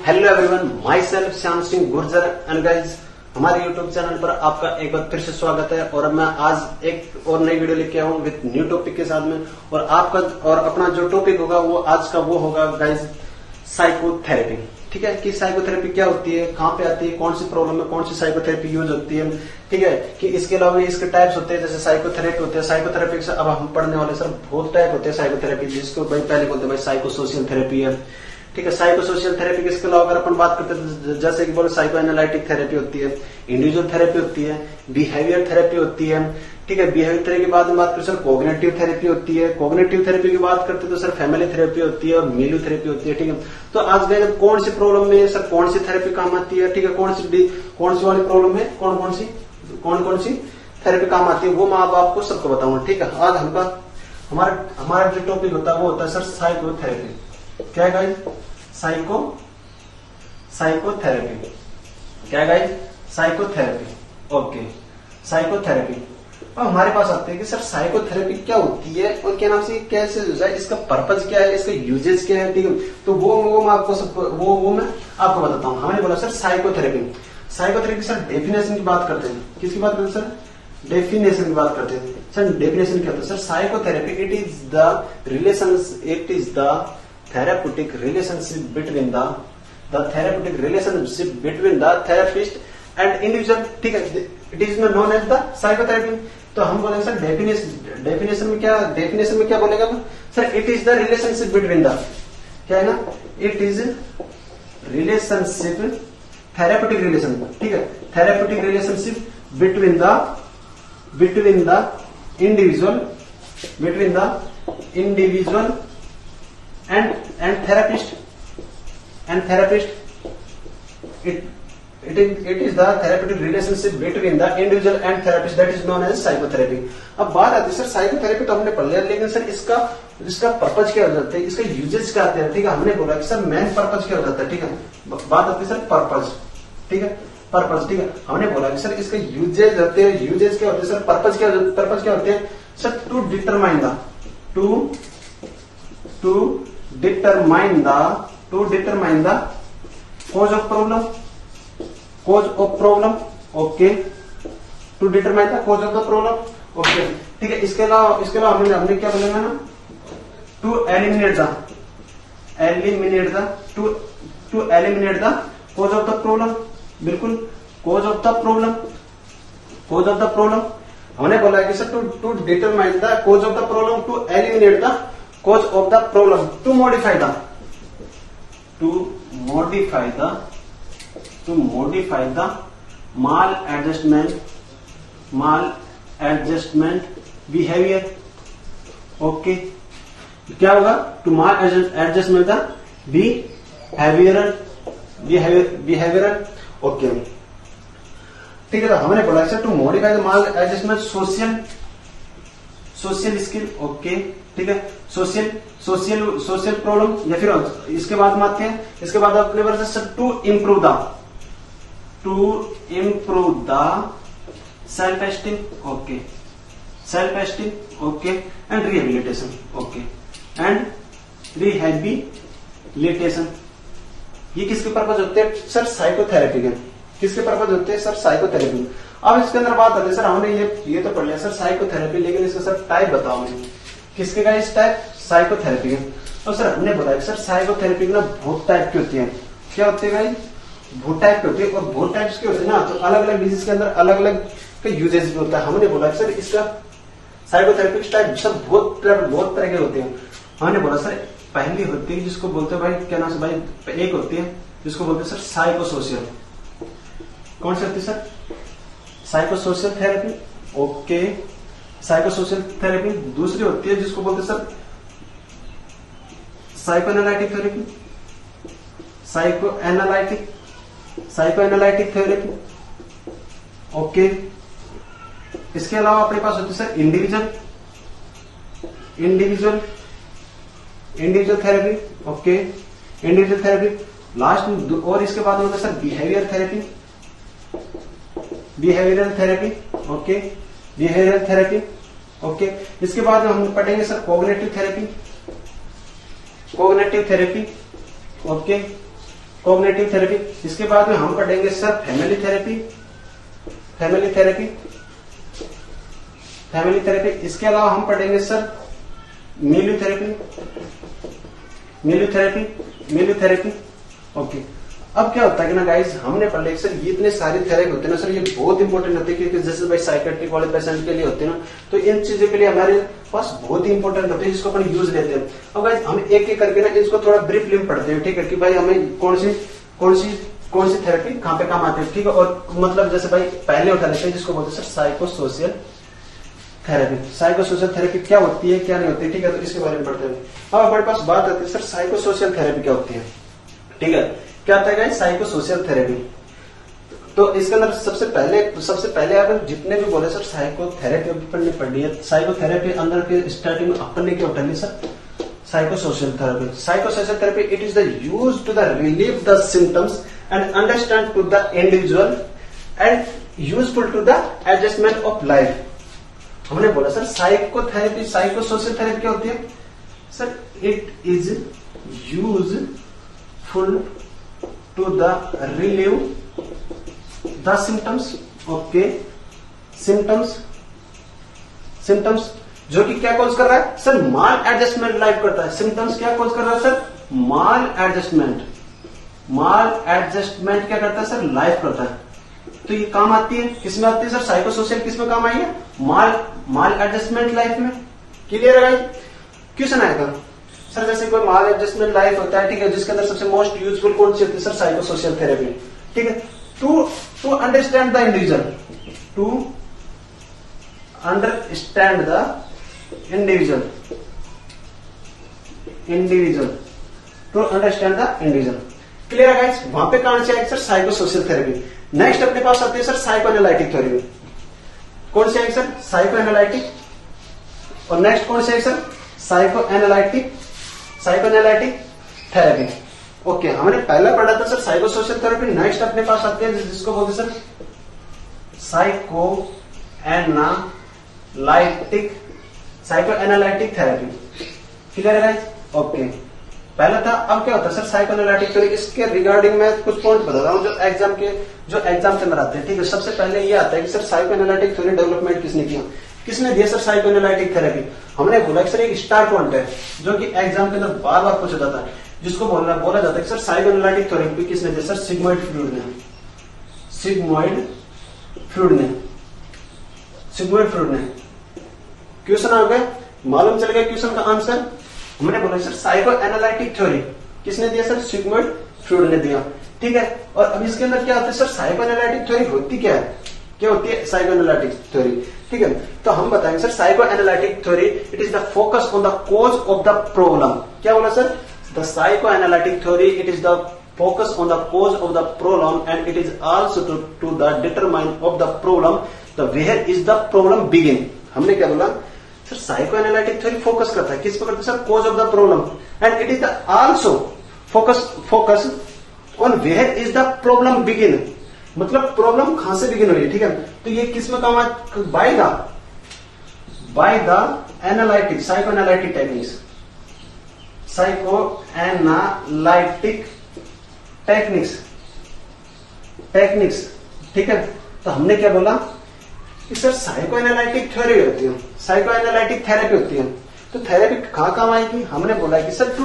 Hello everyone, my self Shyam Singh Gurjar and guys, हमारे YouTube channel पर आपका एक बार फिर से स्वागत है। और मैं आज एक और नई वीडियो लेके आया हूँ विद न्यू टॉपिक के साथ में। और आपका और अपना जो टॉपिक होगा वो आज का वो होगा गाइज साइकोथेरेपी। ठीक है कि साइकोथेरेपी क्या होती है, कहाँ पे आती है, कौन सी प्रॉब्लम में कौन सी साइकोथेरेपी यूज होती है। ठीक है कि इसके अलावा इसके टाइप्स होते हैं, जैसे साइकोथेरेपी होते हैं। साइकोथेरेपी से अब हम पढ़ने वाले सर बहुत टाइप होते हैं साइकोथेरेपी, जिसको भाई पहले बोलते हैं भाई साइको सोशल थेरेपी है। ठीक है, साइको सोशल थेरेपी के इसके अलावा अगर अपन बात करते हैं जैसे कि बोले साइको एनालिटिक थेरेपी होती है, इंडिविजुअल थेरेपी होती है, बिहेवियर थेरेपी होती है। ठीक है, बिहेवियर थेरेपी के बाद में बात करते सर कोग्निटिव थेरेपी होती है। कोग्निटिव थेरेपी की बात करते तो सर फैमिली थेरेपी होती है और मिलू थेरेपी होती है। ठीक है, तो आज गए कौन सी प्रॉब्लम में सर कौन सी थेरेपी काम आती है। ठीक है, कौन सी वाली प्रॉब्लम है, कौन सी थेरेपी काम आती है वो मैं आपको सबको बताऊंगा। ठीक है, आज हमारा जो टॉपिक होता है वो होता है सर साइकोथेरेपी। क्या गाइस, साइकोथेरेपी क्या गाइस, साइकोथेरेपी। Okay, psychotherapy. अब हमारे पास आते हैं कि सर साइकोथेरेपी क्या होती है और क्या नाम से कैसे यूज है, इसका पर्पज क्या है, इसका यूजेज क्या है। ठीक है, तो वो मैं आपको मैं आपको बताता हूँ। हमने बोला सर साइकोथेरेपी सर डेफिनेशन की बात करते हैं। किसकी बात करते हैं सर, डेफिनेशन की बात करते हैं। सर डेफिनेशन क्या होता है sir, psychotherapy it is the therapeutic relationship between the therapist and individual। ठीक है, it is known as the psychotherapy. तो हम बोलेंगे सर डेफिनेशन में क्या बोलेगा sir, it is the relationship between the, क्या है ना, it is relationship, therapeutic relation. ठीक है, therapeutic relationship between the individual and therapist it is the therapeutic relationship between the individual and therapist, that is known as psychotherapy। अब बात आती है sir psychotherapy तो हमने पढ़ लिया, लेकिन सर इसका पर्पज क्या हो जाता है, इसका यूजेज क्या आते हैं। ठीक है, हमने बोला कि सर मेन पर्पज क्या हो जाता है। ठीक है, बात आती है सर पर्पज। ठीक है, पर्पज। ठीक है, हमने बोला कि सर इसके यूजेज होते हैं। यूजेज क्या होते हैं सर, पर्पज क्या होते हैं sir, to determine the cause of problem। Okay, to determine the cause of the problem। Okay, ठीक है, इसके अलावा हमने क्या बोलेगा ना, to eliminate the cause of the problem। बिल्कुल, cause of the problem हमने बोला कि sir to determine the cause of the problem, to eliminate the cause of the problem, to modify the maladjustment behavior। Okay, क्या होगा, to maladjustment the behavioral। Okay, ठीक है, तो हमने बोला sir to modify the maladjustment social skill. Okay, ठीक है, social problem. या फिर इसके बाद में आते हैं, इसके बाद अपने बोला sir to improve the self esteem. Okay, self esteem. Okay, and rehabilitation. Okay, and rehabilitation. ये किसके पर्पज होते हैं सर, साइकोथेरेपी के। किसके पर्पज होते हैं सर, साइकोथेरेपी। अब इसके अंदर बात आती है सर, हमने ये तो पढ़ लिया सर साइकोथेरेपी, लेकिन इसका सर टाइप बताओ मुझे, किसके का इस टाइप, साइकोथेरेपी के। तो सर हमने बताया सर साइकोथेरेपी ना बहुत टाइप की होती है। क्या होती है भाई, बहुत टाइप की होती है। और बहुत टाइप्स की होती है ना, तो अलग अलग डिजीज के अंदर अलग अलग का यूजेज भी होता है। हमने बोला सर इसका साइकोथेरेपी टाइप सर बहुत तरह के होते हैं। हमने बोला सर पहली होती है जिसको बोलते हैं भाई, क्या नाम से भाई, एक होती है जिसको बोलते हैं सर साइकोसोशियल। कौन सी होती है sir, psychosocial therapy. Okay, psychosocial therapy. दूसरी होती है जिसको बोलते हैं sir psychoanalytic therapy. Psychoanalytic therapy. Okay, इसके अलावा अपने पास होती है sir individual therapy. Okay, individual therapy last में। और इसके बाद होता है sir behavioural therapy. Okay, behavioural therapy. Okay, इसके बाद हम पढ़ेंगे sir cognitive therapy. Okay, cognitive therapy. इसके बाद में हम पढ़ेंगे sir family therapy, family therapy, family therapy. इसके अलावा हम पढ़ेंगे सर मिलियो थेरेपी, मिलियो थेरेपी, मिलियो थेरेपी। ओके, अब क्या होता है कि ना गाइस, हमने पढ़ लिया सर ये इतने सारे थेरेपी होते हैं ना सर, ये बहुत इंपॉर्टेंट होते हैं क्योंकि जैसे भाई साइकेट्रिक वाले पेशेंट के लिए होते हैं ना, तो इन चीजों के लिए हमारे पास बहुत ही इंपॉर्टेंट होते हैं जिसको अपन यूज लेते हैं। अब गाइस हम एक एक करके ना इसको थोड़ा ब्रीफली में पढ़ते हैं, ठीक है, कि भाई हमें कौन सी थेरेपी कहाँ पे काम आती है, ठीक है। और मतलब जैसे भाई पहले उठा लेते हैं जिसको बोलते हैं sir psycho social therapy. Psycho social therapy क्या होती है क्या नहीं होती, ठीक है, तो इसके बारे में पढ़ते हैं। अब हमारे पास बात आती है सर साइको सोशल थेरेपी क्या होती है, ठीक है। क्या होता है साइको सोशल थेरेपी? तो इसके अंदर सबसे पहले अपन जितने भी बोले सर साइको थेरेपी अपन ने पढ़ी है। साइको थेरेपी अंदर के स्टार्टिंग में अपन ने क्या उठा लिया sir psycho social therapy. Psycho social therapy it is the use to the relieve the symptoms and understand to the individual and useful to the adjustment of life. हमने बोला sir psycho therapy, psycho social therapy क्या होती है sir? It is useful to the relieve the symptoms. Okay, symptoms, symptoms जो कि क्या cause कर रहा है सर? माल एडजस्टमेंट लाइफ करता है। सिम्टम्स क्या कॉज कर रहा है सर? माल एडजस्टमेंट। माल एडजस्टमेंट क्या करता है सर? लाइफ करता है। तो ये काम आती है, किसमें आती है सर? साइको सोशल किसमें काम आई है? माल एडजस्टमेंट लाइफ में। क्लियर है? क्वेश्चन आएगा सर जैसे कोई माल एडजस्टमेंट लाइफ होता है, ठीक है, जिसके अंदर सबसे मोस्ट यूजफुल कौन सी होती है सर? साइको सोशल थेरेपी, ठीक है। To understand the individual, to understand the individual, to understand the individual. Clear है गाइस? वहां पे कहां से आएगी sir? Psycho social therapy. Next अपने पास आती है सर साइको एनालिटिक थ्योरी। कौन सी आएगी सर? Psycho analytic. और नेक्स्ट कौन सी आएगी sir? Psycho analytic, psycho analytic therapy. Okay, हमने पहला पढ़ा था sir psycho social therapy. Next अपने पास आते हैं जिसको बोलते sir psycho analytic, psycho analytic therapy. Clear है? ओके, पहला था। अब क्या होता है सर साइको एनालिटिक थ्योरी? इसके रिगार्डिंग में कुछ पॉइंट बता रहा हूं जो एग्जाम के अंदर आते हैं, ठीक है। सबसे पहले ये आता है कि sir psycho analytic theory development किसने किया, किसने दिया सर साइको एनालिटिक थेरेपी? हमने बोला कि सर एक स्टार पॉइंट है जो कि एग्जाम के अंदर बार बार पूछा जाता है, जिसको बोला जाता है कि सर साइको एनालिटिक थ्योरी किसने दिया सर? सिगमंड फ्रॉइड ने, सिगमंड फ्रॉइड ने, सिगमंड फ्रॉइड ने। क्वेश्चन आ गया, मालूम चल गया क्वेश्चन का आंसर। हमने बोला सर साइको एनालिटिक थ्योरी किसने दिया सर? सिगमंड फ्रॉइड ने दिया, ठीक है। और अब इसके अंदर क्या होता है सर? साइको एनालिटिक थ्योरी होती क्या है, क्या होती है साइको एनालिटिक थ्योरी, ठीक है। तो हम बताएंगे sir psycho analytic theory it is the focus on the cause of the problem. क्या बोला sir? The psycho analytic theory it is the focus on the cause of the problem and it is also to the determine of the problem the where is the problem begin। हमने क्या बोला sir? Psycho analytic theory focus करता है किस पर करता है sir? Cause of the problem and it is the also focus on where is the problem begin. मतलब प्रॉब्लम कहां से बिगिन हुई है, ठीक है। तो ये किस में काम है? By the analytic, psycho analytic techniques, psycho analytic techniques, ठीक है। तो हमने क्या बोला कि सर साइको एनालिटिक थ्योरी होती है, साइको एनालिटिक थेरेपी होती है। तो थेरेपी कहां काम आएगी? हमने बोला कि सर टू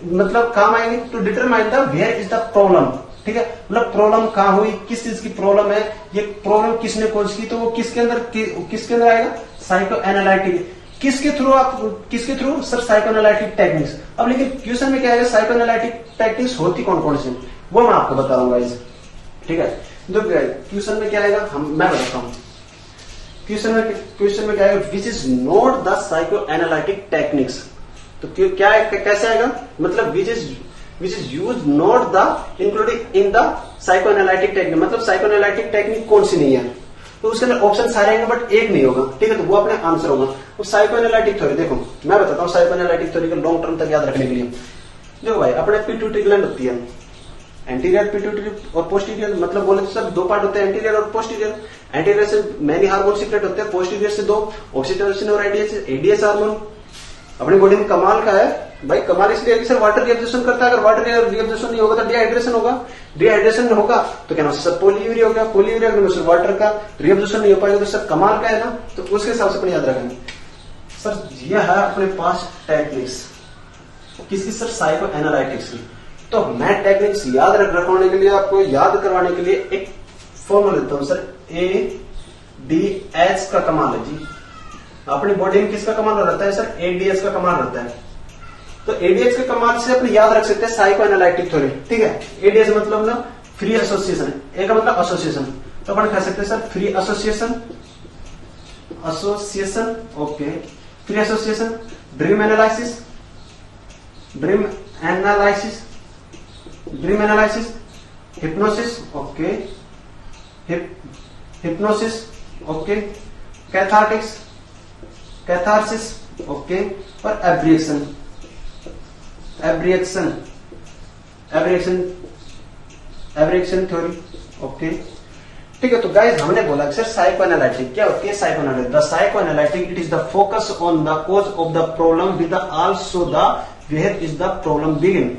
मतलब काम आएगी to determine the where is the problem, ठीक है। मतलब प्रॉब्लम कहां हुई, किस चीज की प्रॉब्लम है, ये प्रॉब्लम किसने कॉज की, तो वो किसके अंदर आएगा? Psychoanalytic. किसके through sir? Psycho analytic techniques. अब लेकिन क्वेश्चन में क्या है? साइको एनालिटिक टेक्निक्स होती कौन कौन सी, वो मैं आपको बता रहा हूँ गाइस, ठीक है। तो क्वेश्चन में क्या आएगा मैं बताता हूँ। क्वेश्चन में क्या आएगा? Which is not the psycho analytic techniques. तो क्या है, कैसे आएगा? मतलब which is use not the including in the psycho analytic technique. मतलब साइको एनालिटिक टेक्निक कौन सी नहीं है? तो उसके अंदर ऑप्शन सारे आएंगे बट एक नहीं होगा, ठीक है। तो वो अपने आंसर होगा। तो साइको एनालिटिक थ्योरी देखो मैं बताता हूँ साइको एनालिटिक थ्योरी को लॉन्ग टर्म तक याद रखने के लिए। देखो भाई अपने पिट्यूटरी ग्लैंड होती है, एंटीरियर पिट्यूटरी और पोस्टीरियर। मतलब बोले तो सर दो पार्ट होते हैं, एंटीरियर और पोस्टीरियर। एंटीरियर से मैनी हार्मोन सीक्रेट होते हैं, पोस्टीरियर से दो ऑक्सीटोसिन और एडीएस हार्मोन। अपनी बॉडी में कमाल का है भाई, कमाल इसलिए कि सर वाटर रिएब्जॉर्प्शन करता है, अगर वाटर रिएब्जॉर्प्शन नहीं होगा तो डिहाइड्रेशन होगा, डिहाइड्रेशन होगा तो क्या नाम सर पोलीयूरिया हो गया, पोलीयूरिया में सर वाटर का रिएब्जॉर्प्शन नहीं हो पाएगा तो सर कमाल का है ना, तो उसके हिसाब से अपने याद रखेंगे। सर ये है अपने पास टेक्निक्स किसकी सर साइको एनालिटिक्स की। तो मैं टेक्निक्स याद रखवाने के लिए आपको याद करवाने के लिए एक फॉर्मूला देता हूं सर, ADH का कमाल है जी। अपनी बॉडी में किसका कमाल रहता है सर, ADH का कमाल रहता है। तो ADH के कमाल से अपने याद रख सकते हैं साइको एनालिटिक थ्योरी, ठीक है। ADH मतलब ना फ्री एसोसिएशन, ए का मतलब एसोसिएशन, तो अपन कह सकते हैं sir free association, association okay, free association, dream analysis, dream analysis, dream analysis, hypnosis okay, hypnosis okay, cathartics, catharsis okay, और एब्रिएक्शन, एब्रिएक्शन, एब्रिएक्शन, एब्रिएक्शन थ्योरी ओके, ठीक है। तो गाइस हमने बोला कि सर साइको एनालिटिक क्या होती है, psycho analytic, the psycho analytic it is the focus on the cause of the problem with also the where is the problem begin.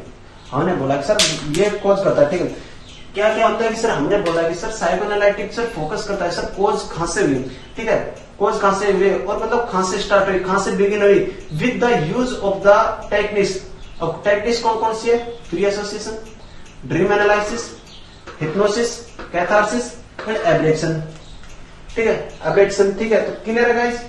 हमने बोला कि सर ये कॉज करता है, ठीक है। क्या क्या होता है कि सर हमने बोला कि sir psycho analytic sir focus करता है सर कॉज कहां से हुई, ठीक है, कॉज कहां से हुए और मतलब कहां से स्टार्ट हुई, कहां से बिगिन हुई, with the use of the techniques. अब टेक्निक्स कौन कौन सी है, free association, dream analysis, hypnosis, catharsis and abreaction, ठीक है, एब्रेक्शन, ठीक है। तो क्लियर है गाइस,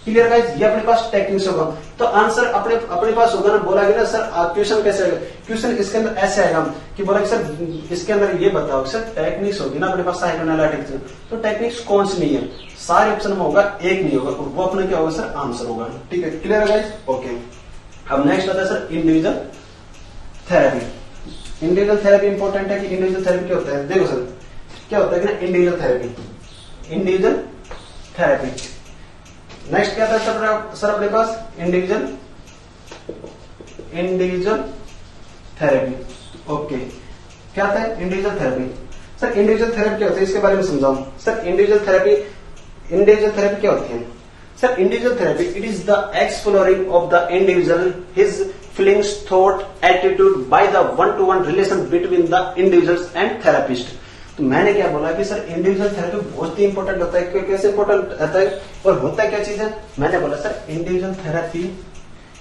क्लियर गाइस, ये अपने पास टेक्निक्स होगा। तो आंसर अपने पास होगा ना, बोला गया ना सर क्वेश्चन कैसे आएगा, क्वेश्चन इसके अंदर ऐसे आएगा कि बोला कि सर इसके अंदर ये बताओ सर टेक्निक्स होगी ना अपने पास साइको एनालिटिक्स, तो टेक्निक्स कौन सी नहीं है, सारे ऑप्शन में होगा, एक नहीं होगा, और वो अपने क्या होगा सर आंसर होगा, ठीक है। क्लियर है गाइस ओके। अब नेक्स्ट आता है sir individual therapy. Individual therapy important है कि इंडिविजुअल थेरेपी क्या होता है, देखो सर क्या होता है कि ना individual therapy, individual therapy. Next क्या था सर अपने पास इंडिविजुअल, इंडिविजुअल थेरेपी ओके। क्या था individual therapy, sir individual therapy क्या होता है इसके बारे में समझाऊं sir. Individual therapy, individual therapy क्या होती है sir, individual therapy it is the exploring of the individual his feelings, thought, attitude by the one two one relation between the individuals and therapist. तो मैंने क्या बोला कि सर इंडिविजुअल थेरेपी बहुत ही important होता है, कैसे इंपॉर्टेंट होता है और होता है क्या चीज है, मैंने बोला sir individual therapy,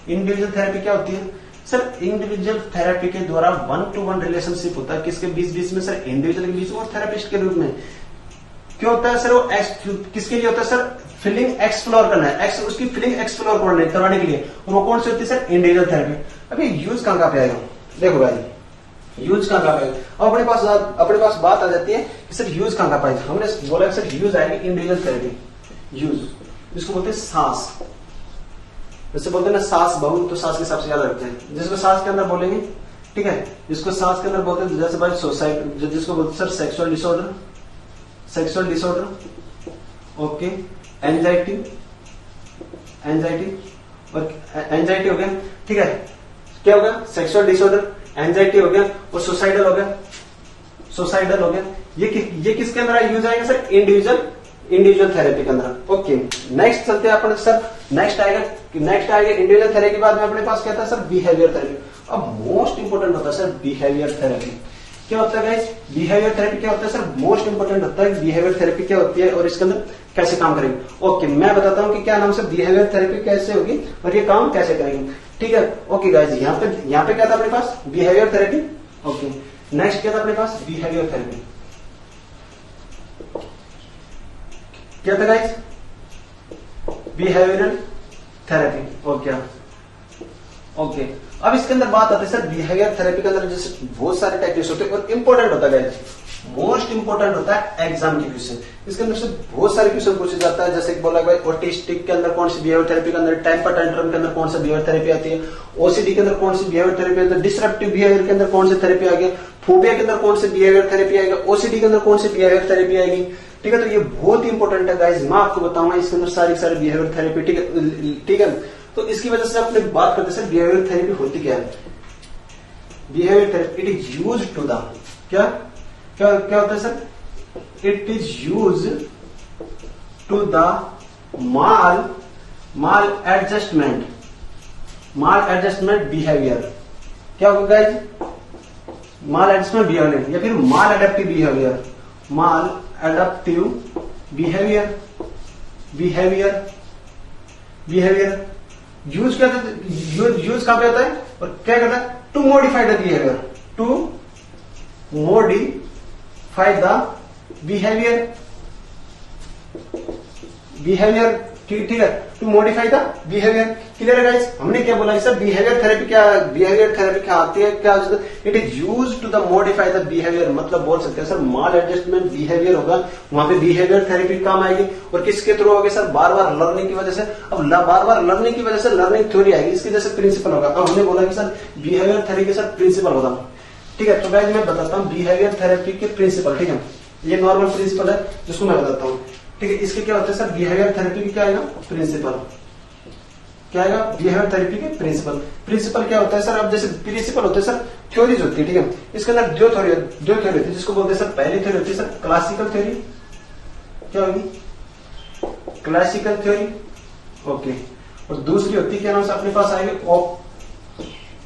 individual therapy क्या होती है सर, इंडिविजुअल थेरेपी के द्वारा वन टू वन रिलेशनशिप होता है किसके बीच में सर, इंडिविजुअल के बीच और थेरेपिस्ट के रूप में। क्यों होता है सर, वो किसके लिए होता है सर, फीलिंग एक्सप्लोर करना है, उसकी फीलिंग एक्सप्लोर करवाने के लिए, और वो कौन सी होती है सर इंडिविजुअल थेरेपी। अभी यूज कहां पे आएगा, देखो भाई यूज कहां पे आएगा, अब अपने पास बात आ जाती है कि सर यूज कहां पे आएगा। हमने बोला सर यूज आएगी इंडिविजुअल थेरेपी, यूज जिसको बोलते हैं सांस, जैसे बोलते हैं ना सांस बहु, तो सांस के हिसाब से याद रखते हैं, जिसको सांस के अंदर बोलेंगे, ठीक है, जिसको सांस के अंदर बोलते हैं जैसे भाई सोसाइटी, जिसको बोलते हैं sir sexual disorder, sexual disorder okay, anxiety, anxiety और एंजाइटी हो गया, ठीक है, क्या हो गया सेक्सुअल डिसऑर्डर, एंजाइटी हो गया और सुसाइडल हो गया, सुसाइडल हो गया। ये किसके अंदर यूज आएगा सर, इंडिविजुअल थेरेपी के अंदर ओके। नेक्स्ट चलते हैं अपन सर, नेक्स्ट आएगा इंडिविजुअल थेरेपी के बाद में अपने पास क्या था सर बिहेवियर थेरेपी। अब मोस्ट इंपोर्टेंट होता है सर बिहेवियर थेरेपी। क्या होता है गाइस, बिहेवियर थेरेपी क्या होता है सर, मोस्ट इंपोर्टेंट होता है बिहेवियर थेरेपी क्या होती है और इसके अंदर कैसे काम करेंगे। ओके मैं बताता हूं कि क्या नाम से बिहेवियर थेरेपी कैसे होगी और ये काम कैसे करेंगे, ठीक है। ओके गाइस यहाँ पे क्या था अपने पास बिहेवियर थेरेपी ओके। नेक्स्ट क्या था अपने पास बिहेवियर थेरेपी, क्या था गाइस बिहेवियरल थेरेपी ओके। अब इसके अंदर बात आती है सर बिहेवियर थेरेपी के अंदर जैसे बहुत सारे टेक्निक्स होते हैं और इंपॉर्टेंट होता है, मोस्ट इंपॉर्टेंट होता है एग्जाम के क्वेश्चन। इसके अंदर से बहुत सारे क्वेश्चन पूछे जाता है, जैसे बोला भाई ऑटिस्टिक के अंदर कौन सी बिहेवियर थेरेपी के अंदर, टेम्पर टेंट्रम के अंदर कौन सा बिहेवियर थेरेपी आती है, ओसीडी के अंदर कौन सी बिहेवियर थेरेपी आती है, डिसरप्टिव बिहेवियर के अंदर कौन सी थेरेपी आ गई, फोबिया के अंदर कौन सी बिहेवियर थेरेपी आएगा, ओसीडी के अंदर कौन सी बिहेवियर थेरेपी आएगी, ठीक है। तो ये बहुत ही इंपॉर्टेंट है गाइज, मैं आपको बताऊंगा इसके अंदर सारी बिहेवियर थेरेपी, ठीक है। तो इसकी वजह से अपने बात करते सर बिहेवियर थेरेपी होती क्या है। Behaviour therapy it is use to the क्या होता है sir, it is use to the maladjustment maladjustment behaviour, क्या होगा गाइज, माल एडजस्टमेंट बिहेवियर या फिर maladaptive behaviour, maladaptive behaviour, behaviour, behaviour. Use क्या use कहां पे होता है और क्या करता है, to modify the behaviour, to modify the behaviour, behaviour, ठीक है, to modify the behaviour. Clear है गाइस, हमने क्या बोला सर, बिहेवियर थेरेपी क्या, बिहेवियर थेरेपी क्या आती है, क्या it is use to the modify the behaviour, मतलब बोल सकते हैं सर माल एडजस्टमेंट बिहेवियर होगा, वहां पे बिहेवियर थेरेपी काम आएगी। और किसके थ्रू होगी सर, बार बार लर्निंग की वजह से। अब बार बार लर्निंग की वजह से लर्निंग थ्योरी आएगी, इसकी वजह से प्रिंसिपल होगा। अब हमने बोला कि sir behaviour therapy sir principle होगा, ठीक है। तो गाइस मैं बताता हूँ बिहेवियर थेरेपी के प्रिंसिपल, ठीक है, ये नॉर्मल प्रिंसिपल है जिसको मैं बताता हूँ, ठीक है। इसके क्या होता है सर, बिहेवियर थेरेपी की क्या आएगा, प्रिंसिपल, क्या आएगा, बिहेवियर थेरेपी के प्रिंसिपल। प्रिंसिपल क्या होता है सर, अब जैसे प्रिंसिपल होते हैं सर थ्योरीज होती है, ठीक है। इसके अंदर दो थ्योरी होती है जिसको बोलते हैं सर, पहली थ्योरी होती है सर क्लासिकल थ्योरी, क्या होगी, क्लासिकल थ्योरी, ओके। और दूसरी होती है क्या नाम से अपने पास आएगी,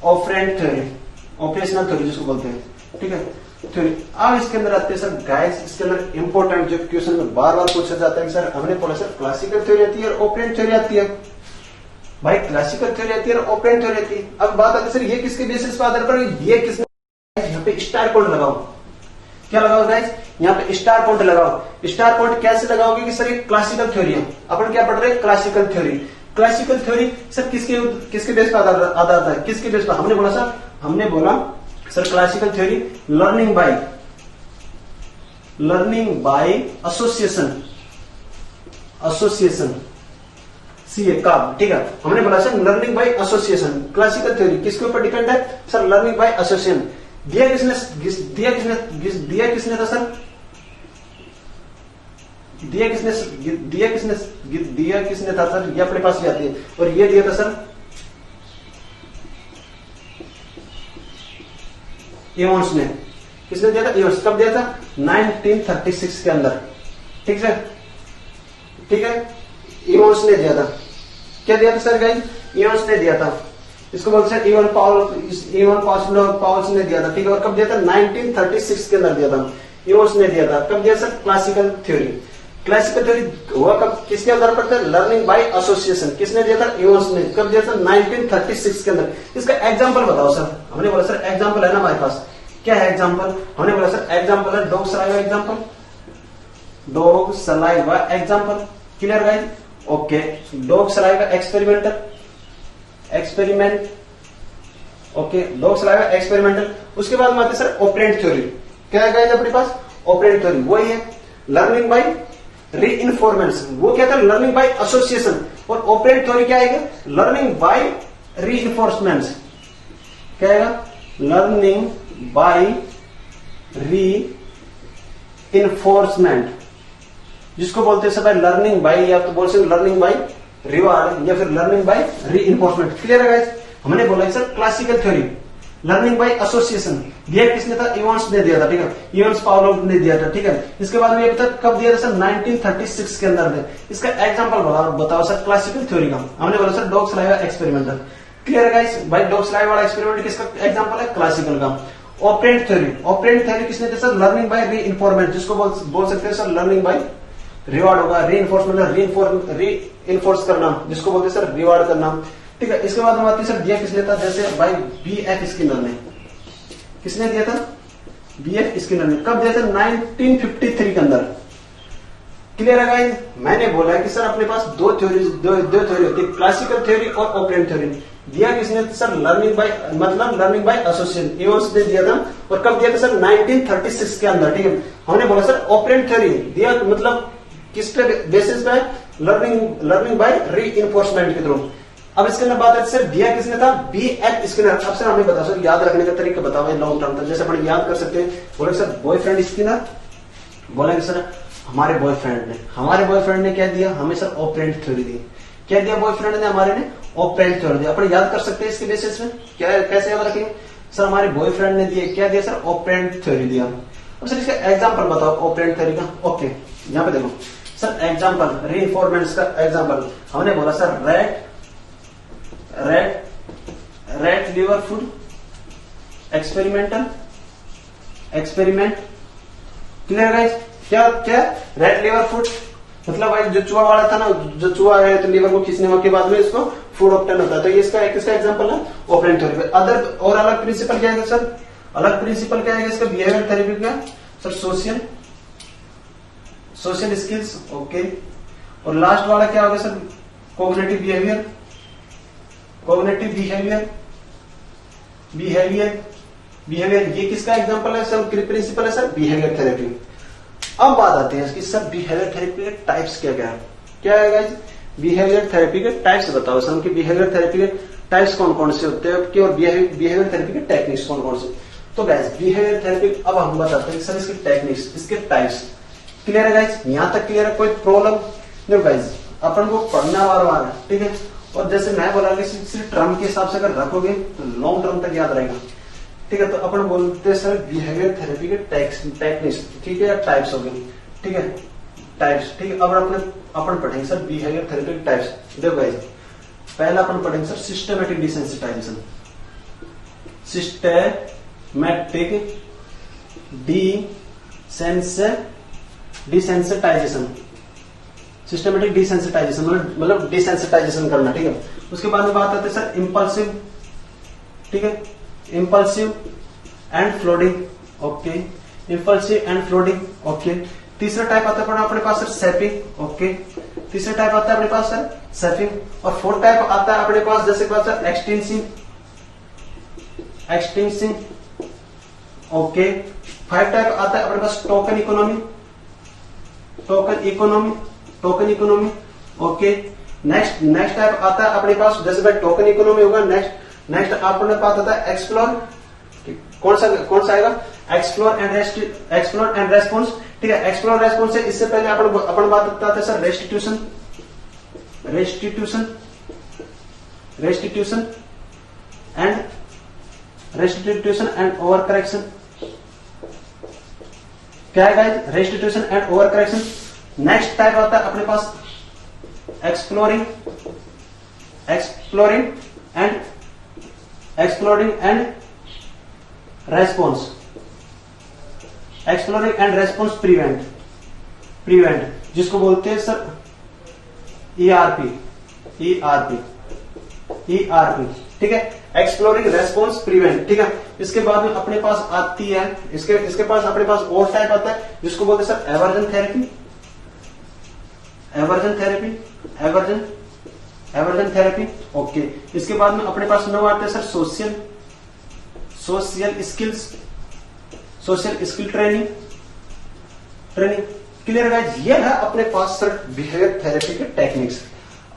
ऑपरेंट थ्योरी, ऑपरेशनल थ्योरी जिसको बोलते हैं, ठीक है, थ्योरी। अब इसके अंदर आते हैं सर गाइस, इसके अंदर इंपॉर्टेंट जो क्वेश्चन में बार बार पूछा जाता है कि सर हमने बोला सर क्लासिकल थ्योरी आती है और ऑपरेंट थ्योरी आती है। भाई क्लासिकल थ्योरी आती है और ऑपरेंट थ्योरी आती है। अब बात आती है सर ये किसके बेसिस पर आधार पर, ये किसने, यहाँ पे स्टार पॉइंट लगाओ, क्या लगाओ गाइस, यहाँ पे स्टार पॉइंट लगाओ। स्टार पॉइंट कैसे लगाओगे कि सर ये क्लासिकल थ्योरी है, अपन क्या पढ़ रहे हैं, classical theory. Classical theory sir किसके बेस पर आधार है, किसके बेस पर, हमने बोला सर, हमने बोला sir classical theory learning by association, association सी का, ठीक है। हमने बोला sir learning by association, classical theory किसके ऊपर डिपेंड है सर, लर्निंग बाय एसोसिएशन। दिया किसने था सर, दिया किसने था सर, ये अपने पास ही आती है। और ये दिया था सर इवोन्स ने, किसने दिया था, इवोन्स। कब दिया था, 1936 के अंदर, ठीक है, ठीक है, इवोन्स ने दिया था। क्या दिया था सर गाइस, इवोन्स ने दिया था, इसको बोलते हैं इवन पाउल्स ने दिया था, ठीक है। और कब दिया था, 1936 के अंदर दिया था, इवोन्स ने दिया था। कब दिया sir, classical theory. Classical theory हुआ कब, किसके आधार पर था, लर्निंग बाय एसोसिएशन, किसने दिया था, इवोन्स ने। कब दिया था, 1936 के अंदर। इसका एग्जांपल बताओ सर, हमने बोला सर एग्जांपल है ना हमारे पास, क्या है एग्जांपल, हमने बोला सर एग्जांपल है dog saliva example, dog saliva example, clear guys, okay. Dog saliva experiment, okay, dog saliva experimental. उसके बाद में आते सर ऑपरेंट थ्योरी, क्या है गाइस अपने पास, ऑपरेंट थ्योरी वही है लर्निंग बाय रीइंफोर्समेंट, वो क्या था, लर्निंग बाय एसोसिएशन। और ऑपरेंट थ्योरी क्या आएगा, लर्निंग बाय रीइंफोर्समेंट, क्या आएगा, लर्निंग बाय रीइंफोर्समेंट, जिसको बोलते हैं सब लर्निंग बाय, या तो बोल सकते लर्निंग बाय रिवार्ड या फिर लर्निंग बाय रीइंफोर्समेंट। क्लियर है गाइस, हमने बोला sir classical theory learning by association दिया किसने था, इवोन्स ने दिया था, ठीक है, इवोन्स पावलोव ने दिया था, ठीक है। इसके बाद में ये कब दिया था सर, 1936 के अंदर में। इसका एग्जांपल बताओ सर क्लासिकल थ्योरी का, हमने बोला sir dog saliva experimental. Clear है गाइस, भाई डॉग सलाइवा वाला एक्सपेरिमेंट किसका एग्जांपल है, क्लासिकल का। ऑपरेंट थ्योरी, ऑपरेंट थ्योरी किसने दिया सर, लर्निंग बाय रीइंफोर्समेंट, जिसको बोल सकते हैं सर लर्निंग बाय रिवार्ड होगा, रीइंफोर्स करना, जिसको बोलते हैं सर रिवार्ड करना, ठीक है। इसके बाद हम आते हैं सर दिया किसने था, जैसे भाई BF स्किनर ने, किसने दिया था, BF स्किनर ने। कब दिया था, 1953 के अंदर। क्लियर है गाइस, मैंने बोला है कि सर अपने पास दो थ्योरी होती है, क्लासिकल थ्योरी और ऑपरेंट थ्योरी। दिया किसने सर, लर्निंग बाय, मतलब लर्निंग बाय एसोसिएशन, इवोन्स ने दिया था। और कब दिया था सर, 1936 के अंदर, ठीक है। हमने बोला सर ऑपरेंट थ्योरी दिया, मतलब किस पे बेसिस पे, लर्निंग बाय रीइंफोर्समेंट के थ्रू। अब इसके अंदर बात है सर दिया किसने था, BF स्किनर। अब सर हमें बताओ सर, याद रखने का तरीका बताओ लॉन्ग टर्म तक, जैसे अपन याद कर सकते हैं। बोले सर बॉयफ्रेंड स्किनर, बोलेंगे सर हमारे बॉयफ्रेंड ने क्या दिया हमें सर, ऑपरेंट थ्योरी दी। क्या दिया बॉयफ्रेंड ने, हमारे ने ऑपरेंट थ्योरी दिया। अपन याद कर सकते हैं इसके बेसिस में, क्या कैसे याद रखेंगे सर, हमारे बॉयफ्रेंड ने दिया, क्या दिया सर, ऑपरेंट थ्योरी दिया। अब सर इसका एग्जाम्पल बताओ ऑपरेंट थ्योरी का, ओके। यहाँ पे देखो सर एग्जाम्पल, रीइंफोर्समेंट का एग्जाम्पल, हमने बोला sir rate rat lever food experiment. Clear guys? क्या क्या रैट लीवर फूड मतलब भाई जो चूहा वाला था ना, जो चूहा है तो लीवर को खींचने के बाद में इसको फूड ऑप्टेन होता है। तो ये इसका एग्जांपल है ऑपरेंट थ्योरी। अदर और अलग प्रिंसिपल क्या है सर? अलग प्रिंसिपल क्या है इसका बिहेवियर थेरेपी का सर? Social skills. ओके। और लास्ट वाला क्या होगा सर? Cognitive behaviour. ये किसका एग्जांपल है सर? प्रिंसिपल है सर बिहेवियर थेरेपी। अब बात आती है इसकी सर बिहेवियर थेरेपी के टाइप्स क्या क्या है? क्या है गाइस? बिहेवियर थेरेपी के टाइप्स बताओ सर कि बिहेवियर थेरेपी के टाइप्स कौन कौन से होते हैं कि और बिहेवियर थेरेपी के टेक्निक्स कौन कौन से? तो गाइस बिहेवियर थेरेपी अब हम बताते हैं सर इसके टेक्निक्स, इसके टाइप्स। क्लियर है गाइस? यहां तक क्लियर है? कोई प्रॉब्लम? देखो गाइस अपन को पढ़ना बार है, ठीक है। और जैसे मैं बोला कि सिर्फ टर्म के हिसाब से अगर रखोगे तो लॉन्ग टर्म तक याद रहेगा, ठीक है। तो अपन बोलते हैं सर बिहेवियर थेरेपी के टेक्निक्स, ठीक है, या टाइप्स हो गए, ठीक है, टाइप्स, ठीक है। अब अपन पढ़ेंगे सर बिहेवियर थेरेपी के टाइप्स। देखो गाइस पहला अपन पढ़ेंगे sir systematic desensitization. Systematic desensitization मतलब डिसेंसिटाइजेशन करना, ठीक है। उसके बाद में बात आती है सर इंपल्सिव, ठीक है, impulsive and flooding. Okay, impulsive and flooding. Okay. तीसरा टाइप आता है अपने पास सर सैपिंग। ओके, तीसरा टाइप आता है अपने पास सर सैपिंग। और फोर्थ टाइप आता है अपने पास जैसे बात सर एक्सटिंक्सिंग। ओके। 5 टाइप आता है अपने पास token economy. Okay. Next type आता है अपने पास जैसे भाई टोकन इकोनॉमी होगा। नेक्स्ट अपने पास आता है एक्सप्लोर। कौन सा आएगा? एक्सप्लोर एंड रेस्पॉन्स, ठीक है। एक्सप्लोर रेस्पॉन्स से इससे पहले अपन बात करते हैं sir restitution and over correction. क्या है guys? Restitution and over correction. Next type आता है अपने पास एक्सप्लोरिंग रेस्पॉन्स प्रिवेंट, जिसको बोलते हैं सर ERP, ठीक है, एक्सप्लोरिंग रेस्पॉन्स प्रिवेंट, ठीक है। इसके बाद में अपने पास आती है इसके पास अपने पास और टाइप आता है जिसको बोलते हैं सर एवर्जन थेरेपी। ओके। इसके बाद में अपने पास नौ आते हैं sir social skill training. Clear guys? ये है अपने पास सर बिहेवियर थेरेपी के टेक्निक्स।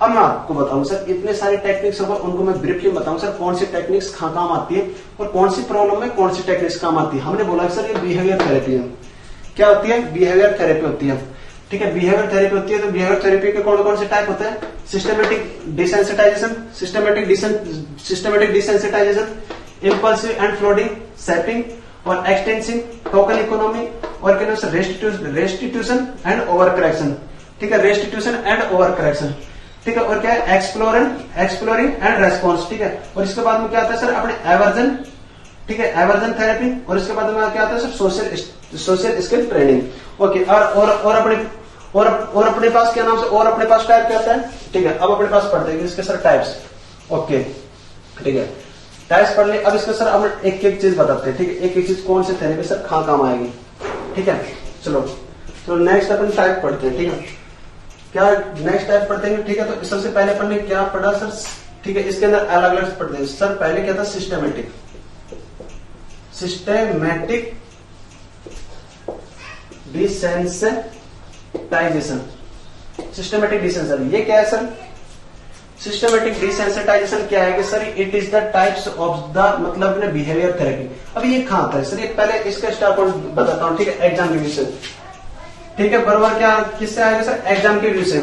अब मैं आपको बताऊं सर इतने सारे टेक्निक्स होगा, उनको मैं ब्रीफली बताऊं सर कौन सी टेक्निक्स काम आती है और कौन सी प्रॉब्लम में कौन सी टेक्निक्स काम आती है। हमने बोला सर ये बिहेवियर थेरेपी है। क्या होती है? बिहेवियर थेरेपी होती है, ठीक है। बिहेवियर थेरेपी होती है तो बिहेवियर थेरेपी के कौन कौन से टाइप होते हैं? Systematic desensitization, impulsive and flooding, shaping और एक्सटेंसिंग, टोकन इकोनॉमी और क्या नाम रेस्टिट्यूशन एंड ओवर करेक्शन, ठीक है, रेस्टिट्यूशन एंड ओवर करेक्शन, ठीक है। और क्या है? एक्सप्लोरिंग एंड रेस्पॉन्स, ठीक है। और इसके बाद में क्या आता है सर अपने एवर्जन, ठीक है, एवर्जन थेरेपी। और इसके बाद में क्या आता है sir social skill training. Okay. और अपने पास क्या नाम से और अपने पास टाइप क्या आता है, ठीक है। अब अपने पास पढ़ते हैं इसके सर टाइप्स। ओके, ठीक है, टाइप्स पढ़ ले। अब इसका सर हम एक चीज बताते हैं, ठीक है, एक चीज कौन से थेरेपी सर काम आएगी, ठीक है। चलो नेक्स्ट अपन टाइप पढ़ते हैं, ठीक है। क्या नेक्स्ट टाइप पढ़ते हैं, ठीक है। तो सबसे पहले अपन ने क्या पढ़ा सर, ठीक है, इसके अंदर अलग अलग पढ़ते हैं सर। पहले क्या था? Systematic desensitization. ये क्या है सर? सिस्टमैटिक डिसेंसिटाइजेशन क्या है कि sir it is the types of the मतलब बिहेवियर थेरेपी। अब ये कहां आता है सर? ये पहले इसका स्टार्ट बताता हूं, ठीक है, एग्जाम के व्यू से, ठीक है। बराबर क्या किससे आएगा सर? एग्जाम के व्यू से,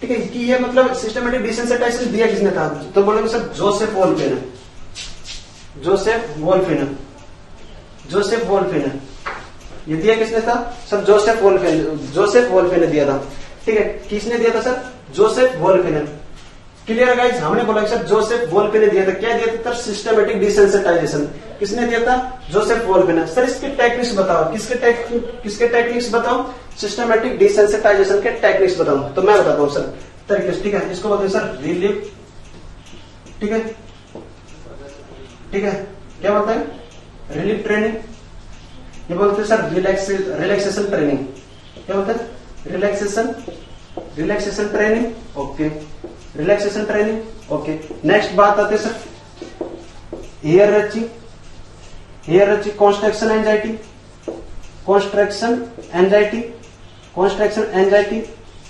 ठीक है। कि ये मतलब सिस्टमैटिक डिसेंसिटाइजेशन दिया किसने था? तो बोलेंगे सर जोसेफ वोल्फे ने। ये दिया किसने था सर? जोसेफ वोल्फे ने दिया था, ठीक है। किसने दिया था सर? जोसेफ वोल्फे ने। क्लियर है गाइस। हमने बोला सर जोसेफ वोल्पे ने दिया था, क्या दिया था सर, सिस्टमेटिक डिसेंसिटाइजेशन। किसने दिया था, जोसेफ वोल्पे ने। सर इसके टेक्निक्स बताओ, किसके टेक्निक्स बताओ, सिस्टमेटिक डिसेंसिटाइजेशन के टेक्निक्स बताओ। तो मैं बताता हूँ सर तरीके, ठीक है। इसको बोलते हैं सर रिलीफ, ठीक है, ठीक है, क्या बोलते हैं, रिलीफ ट्रेनिंग। ये बोलते हैं सर रिलैक्सेशन ट्रेनिंग। क्या बोलते हैं, relaxation training, okay, relaxation training, okay. Next बात आती है sir hierarchy, construction anxiety,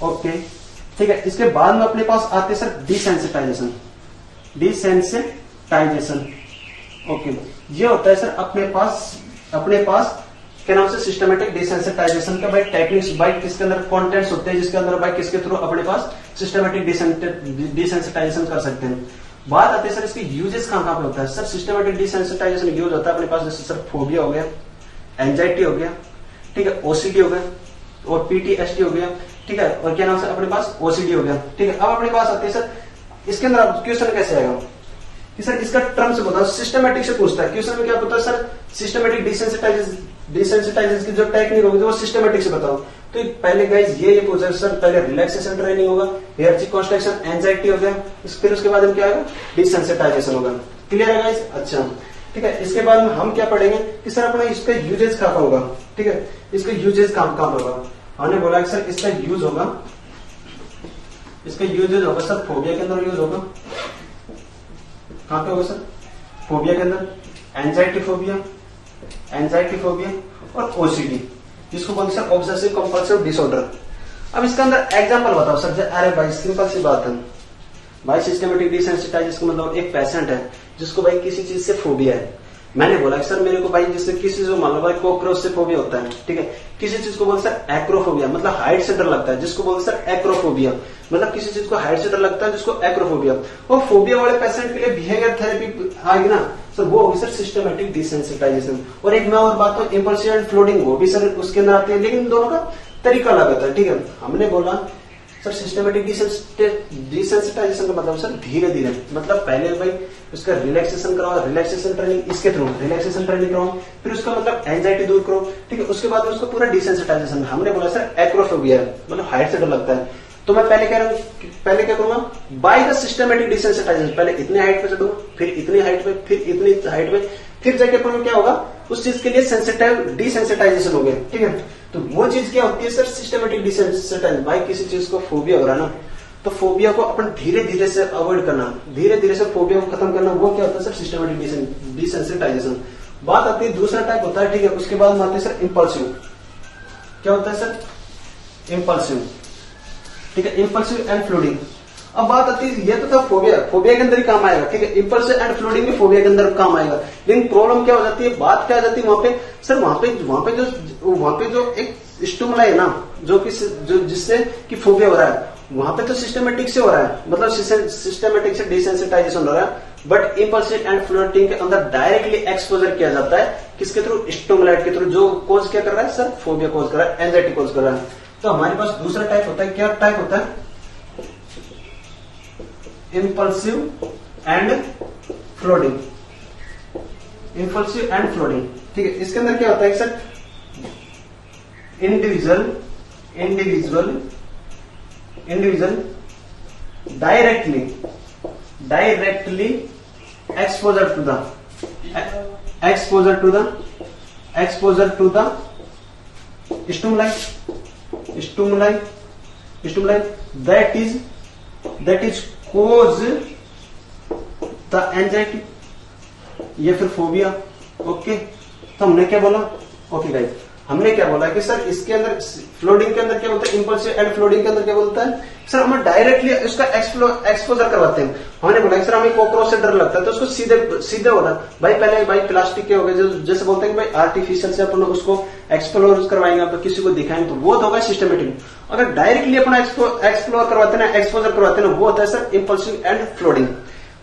okay, ठीक है। इसके बाद में अपने पास आते हैं सर डिसेंसिटाइजेशन, ओके। ये होता है सर अपने पास क्या नाम से, सिस्टमेटिक डिसेंसिटाइजेशन का भाई टेक्निक्स, भाई किसके अंदर कंटेंट्स होते हैं, जिसके अंदर भाई किसके थ्रू अपने पास सिस्टमेटिक डिसेंसिटाइजेशन कर सकते हैं। बात आती है सर इसके यूजेस कहां पे होता है। सर सिस्टमेटिक डिसेंसिटाइजेशन यूज होता है अपने पास जैसे सर फोबिया हो गया, एंजाइटी हो गया, ठीक है, ओसीडी हो गया और पीटीएसडी हो गया, ठीक है, और क्या नाम से अपने पास ओसीडी हो गया, ठीक है। अब अपने पास आती है सर इसके अंदर क्वेश्चन कैसे आएगा कि सर इसका टर्म से बताओ, सिस्टमेटिक से पूछता है क्वेश्चन में, क्या पूछता है सर, सिस्टमेटिक डिसेंसिटाइजेशन की जो टेक्निक होगी वो सिस्टमेटिक से बताओ। तो पहले गाइस ये पूछा सर, पहले रिलैक्सेशन ट्रेनिंग होगा, हेयर रिकंस्ट्रक्शन एंजाइटी हो गया, फिर उसके बाद हम क्या आएगा, डिसेंसिटाइजेशन होगा। क्लियर है गाइस, अच्छा, ठीक है। इसके बाद में हम क्या पढ़ेंगे कि सर अपना इसका यूजेज कहां होगा, ठीक है, इसका यूजेज कहां होगा। हमने बोला कि सर इसका यूज होगा सर फोबिया के अंदर यूज होगा। कहां पे होगा सर, फोबिया के अंदर, एंजाइटी फोबिया और ओसीडी, जिसको बोलते सर ऑब्सेसिव कंपल्सिव डिसऑर्डर। अब इसका अंदर एग्जांपल बताओ सर। अरे भाई सिंपल सी बात है भाई, सिस्टमेटिक डिसेंसिटाइजेशन का मतलब एक पेशेंट है जिसको भाई किसी चीज से फोबिया है। मैंने बोला कि सर मेरे को भाई जिससे किसी से मान लो भाई कॉकरोच से फोबिया होता है, ठीक है, किसी चीज को बोलते सर एक्रोफोबिया, मतलब हाइट से डर लगता है, जिसको बोलते सर एक्रोफोबिया, मतलब किसी चीज को हाइट से डर लगता है जिसको एक्रोफोबिया। वो फोबिया वाले पेशेंट के लिए बिहेवियर थेरेपी आएगी ना सर, वो होगी सर सिस्टमेटिक डिसेंसिटाइजेशन। और एक मैं और बात करूं इंपल्सिव एंड फ्लोटिंग, वो भी सर उसके अंदर आती है, लेकिन दोनों का तरीका अलग होता है, ठीक है। हमने बोला सर सिस्टमेटिक डिसेंसिटाइजेशन का मतलब सर धीरे धीरे, मतलब पहले भाई उसका रिलैक्सेशन कराओ, रिलैक्सेशन ट्रेनिंग इसके थ्रू रिलैक्सेशन ट्रेनिंग कराओ, फिर उसका मतलब एंजाइटी दूर करो, ठीक है, उसके बाद उसको पूरा डिसेंसिटाइजेशन। हमने बोला सर एक्रोफोबिया मतलब हाइट से डर लगता है, तो मैं पहले क्या करूंगा, बाय द सिस्टमेटिक डिसेंसिटाइजेशन, पहले इतनी हाइट पे चढ़ूंगा, फिर इतनी हाइट पे, फिर इतनी हाइट पे, फिर जाके अपन क्या होगा, उस चीज के लिए डिसेंसिटाइजेशन हो गया, ठीक है। तो वो चीज क्या होती है सर, सिस्टमेटिक डिसेंसिटाइजेशन। भाई किसी चीज को फोबिया हो रहा है ना, तो फोबिया को अपन धीरे धीरे से अवॉइड करना, धीरे धीरे से फोबिया को खत्म करना, वो क्या होता है सर, सिस्टमेटिक डिसेंसिटाइजेशन। बात आती है दूसरा टाइप होता है, ठीक है, उसके बाद में आते हैं सर इम्पल्सिव। क्या होता है सर, इम्पल्सिव, ठीक है, इम्पल्सिव एंड फ्लोटिंग। अब बात आती है, ये तो था फोबिया के अंदर ही काम आएगा, ठीक है, इम्पल्सिव एंड फ्लोटिंग भी फोबिया के अंदर काम आएगा। लेकिन प्रॉब्लम क्या हो जाती है, बात क्या आ जाती है वहां पे सर, वहां पे जो एक स्टिमुला है ना, जो जिससे कि फोबिया हो रहा है, वहां पे तो सिस्टमेटिक से हो रहा है, मतलब सिस्टमेटिक से डिसेंसिटाइजेशन हो रहा है, बट इम्पल्सिव एंड फ्लोटिंग के अंदर डायरेक्टली एक्सपोजर किया जाता है, किसके थ्रू, स्टिमुलेट के थ्रू, जो कोज क्या कर रहा है सर, फोबिया कोज कर रहा है, एंजाइटी कोज कर रहा है। तो हमारे पास दूसरा टाइप होता है, क्या टाइप होता है, इम्पल्सिव एंड फ्लोटिंग, ठीक है। इसके अंदर क्या होता है sir, individual directly exposure to the stimuli that is cause the anxiety या फिर फोबिया, ओके। तो हमने क्या बोला, ओके गाइस, हमने क्या बोला कि सर इसके अंदर फ्लोटिंग के अंदर क्या बोलता है, इम्पल्सिव एंड फ्लोटिंग के अंदर क्या बोलता है सर, हम डायरेक्टली उसका एक्सपोजर करवाते हैं। हमने बोला सर हमें कॉकरोच से डर लगता है, तो उसको सीधे होना भाई, पहले भाई प्लास्टिक के हो गए, जैसे बोलते हैं कि भाई आर्टिफिशियल से अपन उसको एक्सप्लोर करवाएंगे, तो किसी को दिखाएंगे, तो वो तो होगा सिस्टमेटिक। अगर डायरेक्टली अपना एक्सप्लोर करवाते हैं ना, एक्सपोजर करवाते हैं ना, वो होता है सर इम्पल्सिव एंड फ्लोटिंग।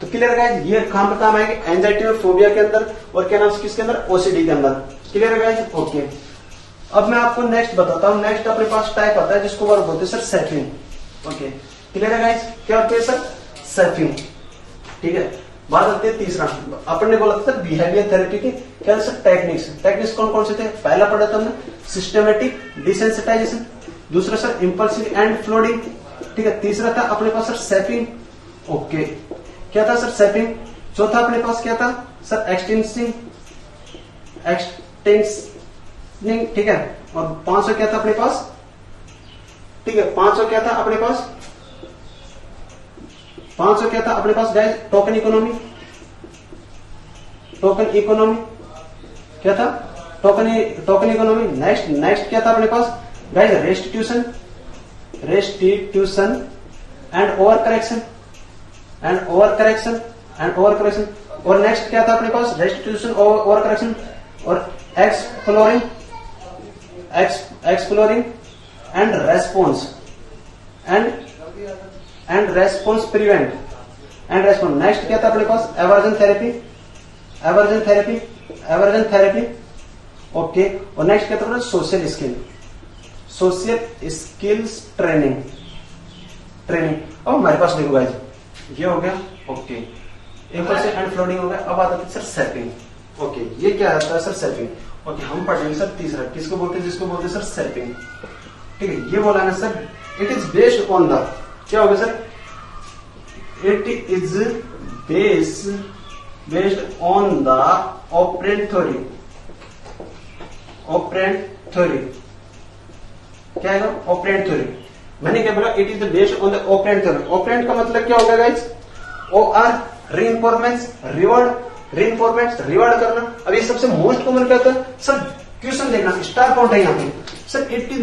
तो क्लियर है गाइस, ये कहां पे काम आएगा, एंजाइटी और फोबिया के अंदर, और क्या नाम किसके अंदर, ओसीडी के अंदर। क्लियर है गाइस, ओके। अब मैं आपको नेक्स्ट बताता हूं। नेक्स्ट अपने पास टाइप आता है जिसको बोलते हैं सर सैफिन, ओके। क्लियर है गाइस, क्या होते हैं सर, सैफिंग। ठीक है, बात आती है तीसरा, अपन ने बोला था बिहेवियर थेरेपी के क्या सर टेक्निक्स। टेक्निक्स कौन कौन से थे? पहला पढ़ा था हमने सिस्टमेटिक डिसेंसिटाइजेशन, दूसरा सर इंपल्सिव एंड फ्लोडिंग, ठीक है, तीसरा था अपने पास सर सैफिंग। ओके, क्या था सर? सैफिंग। चौथा अपने पास क्या था सर? एक्सटेंसिंग, ठीक है, और पांचवा क्या था अपने पास? ठीक है, पांचवा क्या था अपने पास? पांचवा क्या था अपने पास guys? Token economy. Token economy क्या था? Token economy. नेक्स्ट क्या था अपने पास guys? Restitution and overcorrection और नेक्स्ट क्या था अपने पास? रेस्टिट्यूशन, ओवर करेक्शन और exploring and response prevent and response. Next क्या था अपने पास? Aversion therapy. ओके, और नेक्स्ट क्या था? Social skills training. अब हमारे पास देखो गाइस, ये हो गया। ओके, इंपल्सिव एंड फ्लोडिंग हो गया। अब आता है सर सैपिंग। ओके, ये क्या आता है सर? सैपिंग। ओके, हम पढ़ेंगे सर तीसरा, किसको बोलते हैं? जिसको बोलते हैं सर सैपिंग। ठीक है, ये बोला ना sir, it is based on the, क्या होगा sir? It is based on the operant theory. क्या है? Operant theory. मैंने क्या बोला? It is based on the operant theory. Operant का मतलब क्या होगा गाइस? OR रीइंफोर्समेंट रिवार्ड करना। अब ये सबसे मोस्ट कॉमन क्या होता है सर? क्वेश्चन देखना, स्टार पॉइंट है यहाँ पे sir. It is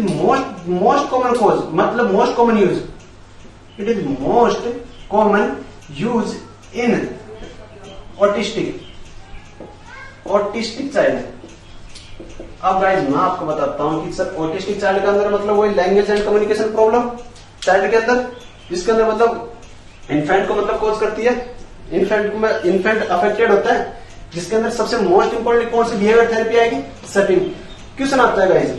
most common cause, मतलब most common use. It is most common use in autistic child. अब गाइस मैं आपको बताता हूं कि सर ऑटिस्टिक चाइल्ड के अंदर मतलब वही language and communication problem child के अंदर, इसके अंदर मतलब इन्फेंट को मतलब कॉज करती है। इन्फेंट अफेक्टेड होता है, जिसके अंदर सबसे मोस्ट इंपोर्टेंट कौन सी बिहेवियर थेरेपी आएगी? सैपिंग। क्वेश्चन आता है गाइस,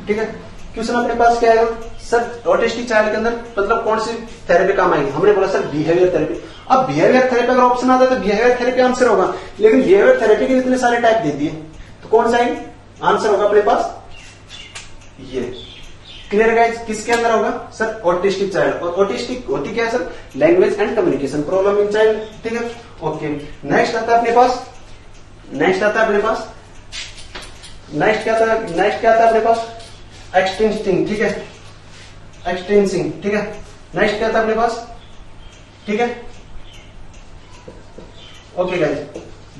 ठीक है, क्वेश्चन अपने पास क्या आएगा सर? ऑटिस्टिक चाइल्ड के अंदर मतलब कौन सी थेरेपी काम आएगी? हमने बोला सर बिहेवियर थेरेपी। अब बिहेवियर थेरेपी अगर ऑप्शन आता है तो बिहेवियर थेरेपी आंसर होगा, लेकिन बिहेवियर थेरेपी के इतने सारे टाइप दे दिए तो कौन सा आएगी? आंसर होगा अपने पास ये। Clear guys? किसके अंदर होगा सर? Autistic child. और ऑटिस्टिक होती क्या है sir? Language and communication problem in child. ठीक है, ओके। नेक्स्ट आता है अपने पास नेक्स्ट क्या आता है अपने पास? एक्सटेंसिंग। ठीक है, एक्सटेंसिंग। ठीक है, नेक्स्ट क्या था अपने पास? ठीक है, ओके गाइस,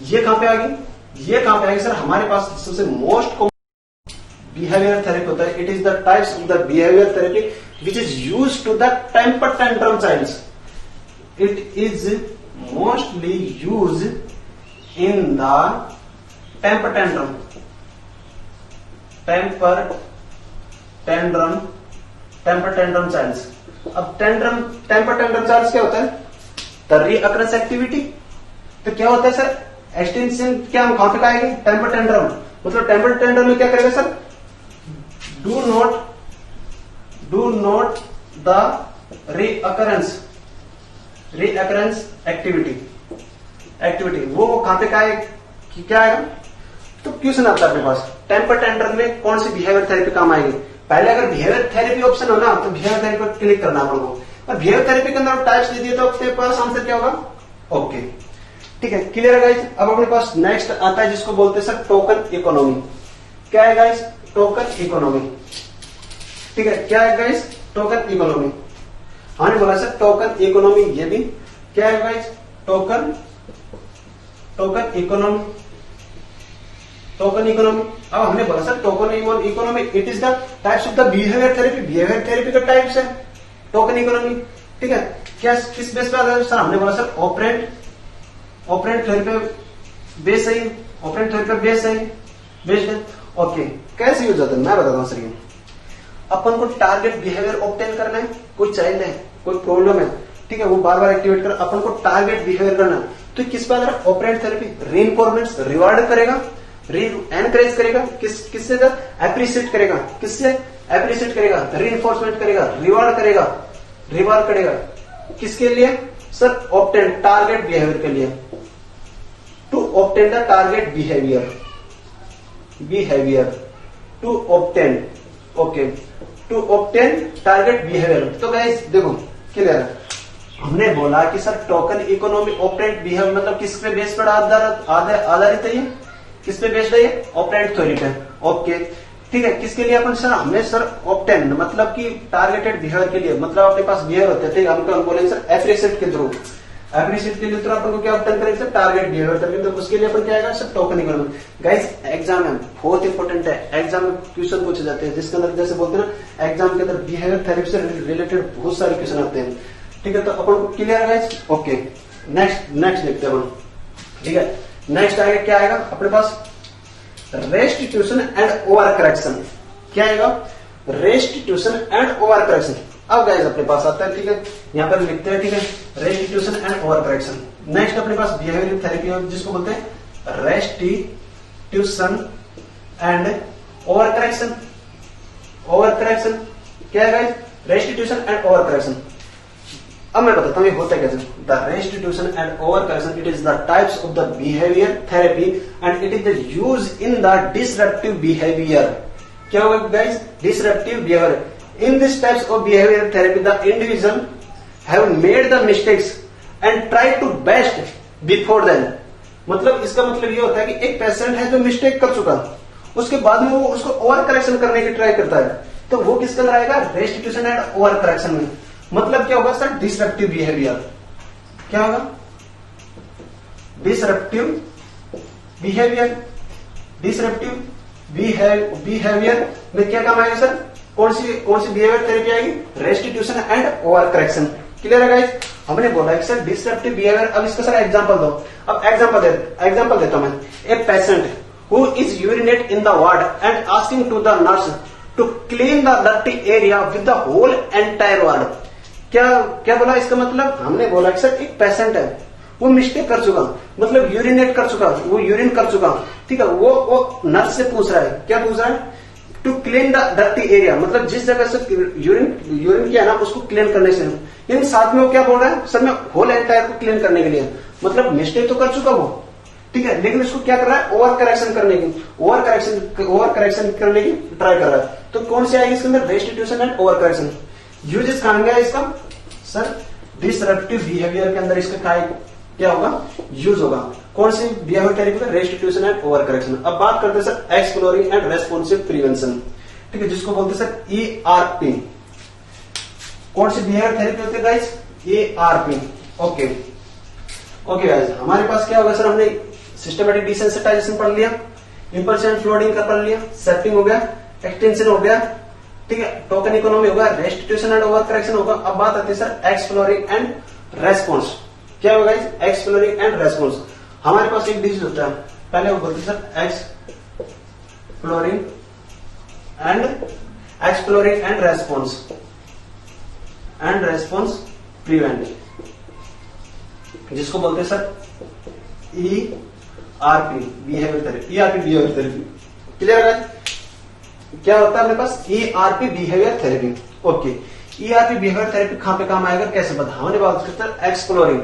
ये कहां पे आ गई? ये कहां पे आएगी सर? हमारे पास सबसे मोस्ट कॉमन बिहेवियर थेरेपी होता है। It is the types of the behaviour therapy which is used to the temper tantrum childs. It is mostly used in the temper tantrum childs. अब टेम्पर टेंट्रम चाइल्ड्स क्या होता है? The reoccurrence activity. तो क्या होता है sir? Extension क्या हम कहां पे आएगी? Temper tantrum. मतलब टेम्पर टेंट्रम में क्या करेगा sir? Do not the reoccurrence activity वो कहां पे क्या आएगा? तो क्वेश्चन आता है अपने पास टेम्पर टेंट्रम में कौन सी बिहेवियर थेरेपी काम आएगी? पहले अगर बिहेवियर थेरेपी ऑप्शन हो ना तो बिहेवियर थेरेपी पर क्लिक करना आपको। और बिहेवियर थेरेपी के अंदर टाइप्स दे दिए तो आपके पास आंसर क्या होगा? ओके, ठीक है, क्लियर है गाइस? अब अपने पास नेक्स्ट आता है जिसको बोलते हैं सर टोकन इकोनॉमी। क्या है गाइस? Token economy. ठीक है, क्या है गाइस? Token economy. हमने बोला सर टोकन इकोनॉमी, ये भी क्या है गाइस? Token economy. अब हमने बोला sir token economy it is the types of the behaviour therapy. Behaviour therapy का टाइप्स है टोकन इकोनॉमी। ठीक है, क्या किस बेस पे आता है सर? हमने बोला सर ऑपरेंट थ्योरी पे बेस है। ऑपरेंट थ्योरी पे बेस्ड है। ओके, कैसे यूज होता है मैं बताता हूं सर। ये अपन को टारगेट बिहेवियर ऑब्टेन करना है। कोई चाइल्ड है, कोई प्रॉब्लम है, ठीक है, वो बार बार एक्टिवेट कर, अपन को टारगेट बिहेवियर करना है। तो किस पे आता है? Operant therapy. रीइंफोर्समेंट रिवार्ड करेगा, एनकरेज करेगा, किससे सर? एप्रिशिएट करेगा। किससे एप्रिशिएट करेगा? रीइंफोर्समेंट करेगा, रिवार्ड करेगा। किसके लिए? सर ऑब्टेन टारगेट बिहेवियर के लिए, to obtain the target behaviour to obtain, okay, to obtain target behaviour. तो गाइस देखो क्लियर है, हमने बोला कि sir token economy operate behaviour मतलब किस पे बेस पर आधारित है, ये किस पे बेस्ड है, ये ऑपरेट थ्योरी पे, ओके ठीक है। किसके लिए अपन सर, हमें सर ऑब्टेन मतलब कि टारगेटेड बिहेवियर के लिए, मतलब अपने पास बिहेवियर होते हैं, ठीक है, हम बोलेंगे सर एप्रिशिएट के थ्रू, एप्रिशिएट के लिए तो अपन को क्या ऑब्टेन करेंगे सर, टारगेट बिहेवियर तभी, तो उसके लिए अपन क्या आएगा sir, token economy. Guys exam में बहुत इंपॉर्टेंट है, एग्जाम में क्वेश्चन पूछे जाते हैं जिसके अंदर जैसे बोलते हैं ना, एग्जाम के अंदर बिहेवियर थेरेपी से रिलेटेड बहुत सारे क्वेश्चन आते हैं, ठीक है। तो अपन को क्लियर है गाइस, ओके। नेक्स्ट देखते हैं हम, ठीक है। नेक्स्ट आएगा, क्या आएगा अपने पास, रेस्टिट्यूशन एंड ओवर करेक्शन। क्या आएगा, रेस्टिट्यूशन एंड ओवर करेक्शन। अब गाइस अपने पास आता है, ठीक है, यहां पर लिखते हैं, ठीक है, restitution and over correction. Next अपने पास बिहेवियर थेरेपी जिसको बोलते हैं restitution and over correction. Over correction क्या है guys, restitution and over correction. अब मैं बताता हूं ये होता है कैसे। The restitution and over correction, it is the types of the behaviour therapy and it is the use in the disruptive behaviour. क्या होगा guys, disruptive behaviour. In this types of behaviour therapy the individual have made the mistakes and try to best before then. मतलब इसका मतलब ये होता है कि एक पेशेंट है जो मिस्टेक कर चुका, उसके बाद में वो उसको ओवर करेक्शन करने की ट्राई करता है, तो वो किसके अंदर आएगा, रेस्टिट्यूशन एंड ओवर करेक्शन में। मतलब क्या होगा सर, डिसरप्टिव बिहेवियर। क्या होगा, डिसरप्टिव बिहेवियर। डिसरप्टिव बिहेवियर में क्या काम आएगा सर, कौन सी बिहेवियर थेरेपी आएगी, restitution and over correction. Clear है गाइस, हमने बोला है सर डिसरप्टिव बिहेवियर। अब इसका सर एग्जांपल दो। अब एग्जांपल देता हूं मैं। A patient who is urinate in the ward and asking to the nurse to clean the dirty area with the whole entire ward. क्या बोला इसका मतलब, हमने बोला कि सर एक पेशेंट है, वो मिस्टेक कर चुका, मतलब यूरिनेट कर चुका, वो यूरिन कर चुका, ठीक है। वो नर्स से पूछ रहा है, क्या पूछ रहा है, to clean the dirty area, मतलब जिस जगह से यूरिन किया ना उसको क्लीन करने से, लेकिन साथ में वो क्या बोल रहा है सर, मैं होल एंटायर को क्लीन करने के लिए, मतलब मिस्टेक तो कर चुका वो, ठीक है, लेकिन उसको क्या कर रहा है, ओवर करेक्शन करने की ट्राई कर रहा है। तो कौन सी आएगी इसके अंदर, restitution and over correction. Uses कहां गया इसका सर, डिसरप्टिव बिहेवियर के अंदर इसका क्या होगा, यूज होगा। कौन सी बिहेवियर थेरेपी का, रेस्टिट्यूशन एंड ओवर करेक्शन। अब बात करते हैं sir exploring and responsive prevention, ठीक है, जिसको बोलते हैं सर ERP। कौन सी बिहेवियर थेरेपी होती है गाइस, ERP, ओके गाइस। हमारे पास क्या होगा सर, हमने सिस्टमेटिक डिसेंसिटाइजेशन पढ़ लिया, इंपल्स एंड फ्लोडिंग का पढ़ लिया, सेटिंग हो गया, एक्सटेंशन हो गया, ठीक है, टोकन इकोनॉमी होगा, रेस्टिट्यूशन एंड ओवर करेक्शन होगा। अब बात आती है सर एक्सप्लोरिंग एंड रेस्पॉन्स। क्या होगा गाइस, एक्सप्लोरिंग एंड रेस्पॉन्स। हमारे पास एक डिजीज होता है, पहले वो बोलते sir exploring and response prevent, जिसको बोलते हैं sir ERP behaviour therapy. Clear है, क्या होता है अपने पास, ERP behaviour therapy, okay. ERP behaviour therapy कहां पे काम आएगा, कैसे बता, हमने बात करते हैं एक्सप्लोरिंग।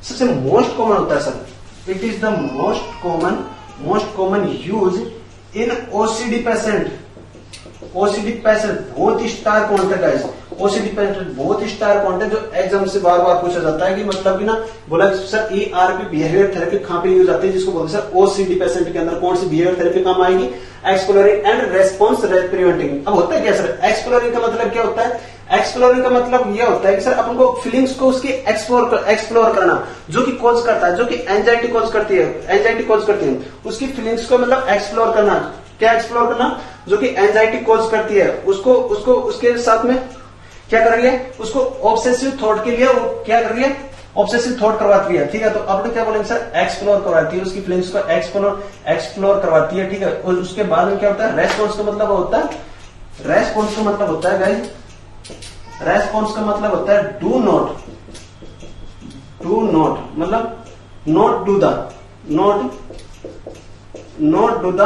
सबसे मोस्ट कॉमन होता है sir, it is the most common use in OCD patient. OCD patient बहुत ही स्टार पॉइंट है गाइस, OCD पेशेंट बहुत ही स्टार पॉइंट है, जो एग्जाम से बार बार पूछा जाता है कि मतलब कि ना, बोला सर ERP बिहेवियर थेरेपी कहां पे यूज आती है, जिसको बोलते हैं सर OCD पेशेंट के अंदर कौन सी बिहेवियर थेरेपी काम आएगी, एक्सप्लोरिंग एंड रेस्पॉन्स प्रिवेंटिंग। अब होता है क्या सर, एक्सप्लोरिंग का मतलब क्या होता है, एक्सप्लोरिंग का मतलब यह होता है कि सर अपन को फीलिंग्स को उसकी एक्सप्लोर करना, जो कि कॉज करता है, जो कि एंजाइटी कॉज करती है, उसकी फीलिंग्स को मतलब एक्सप्लोर करना। क्या एक्सप्लोर करना, जो कि एंजाइटी कॉज करती है, उसको उसके साथ में क्या कर रही है, उसको ऑब्सेसिव थॉट के लिए वो क्या कर रही है, ऑब्सेसिव थॉट करवाती है, ठीक है। तो अब क्या बोलेंगे सर, एक्सप्लोर करवाती है, उसकी फीलिंग्स को एक्सप्लोर करवाती है, ठीक है। और उसके बाद में क्या होता है, रेस्पॉन्स का मतलब होता है, रेस्पॉन्स का मतलब होता है गाइस, रेस्पॉन्स का मतलब होता है डू नॉट मतलब not do the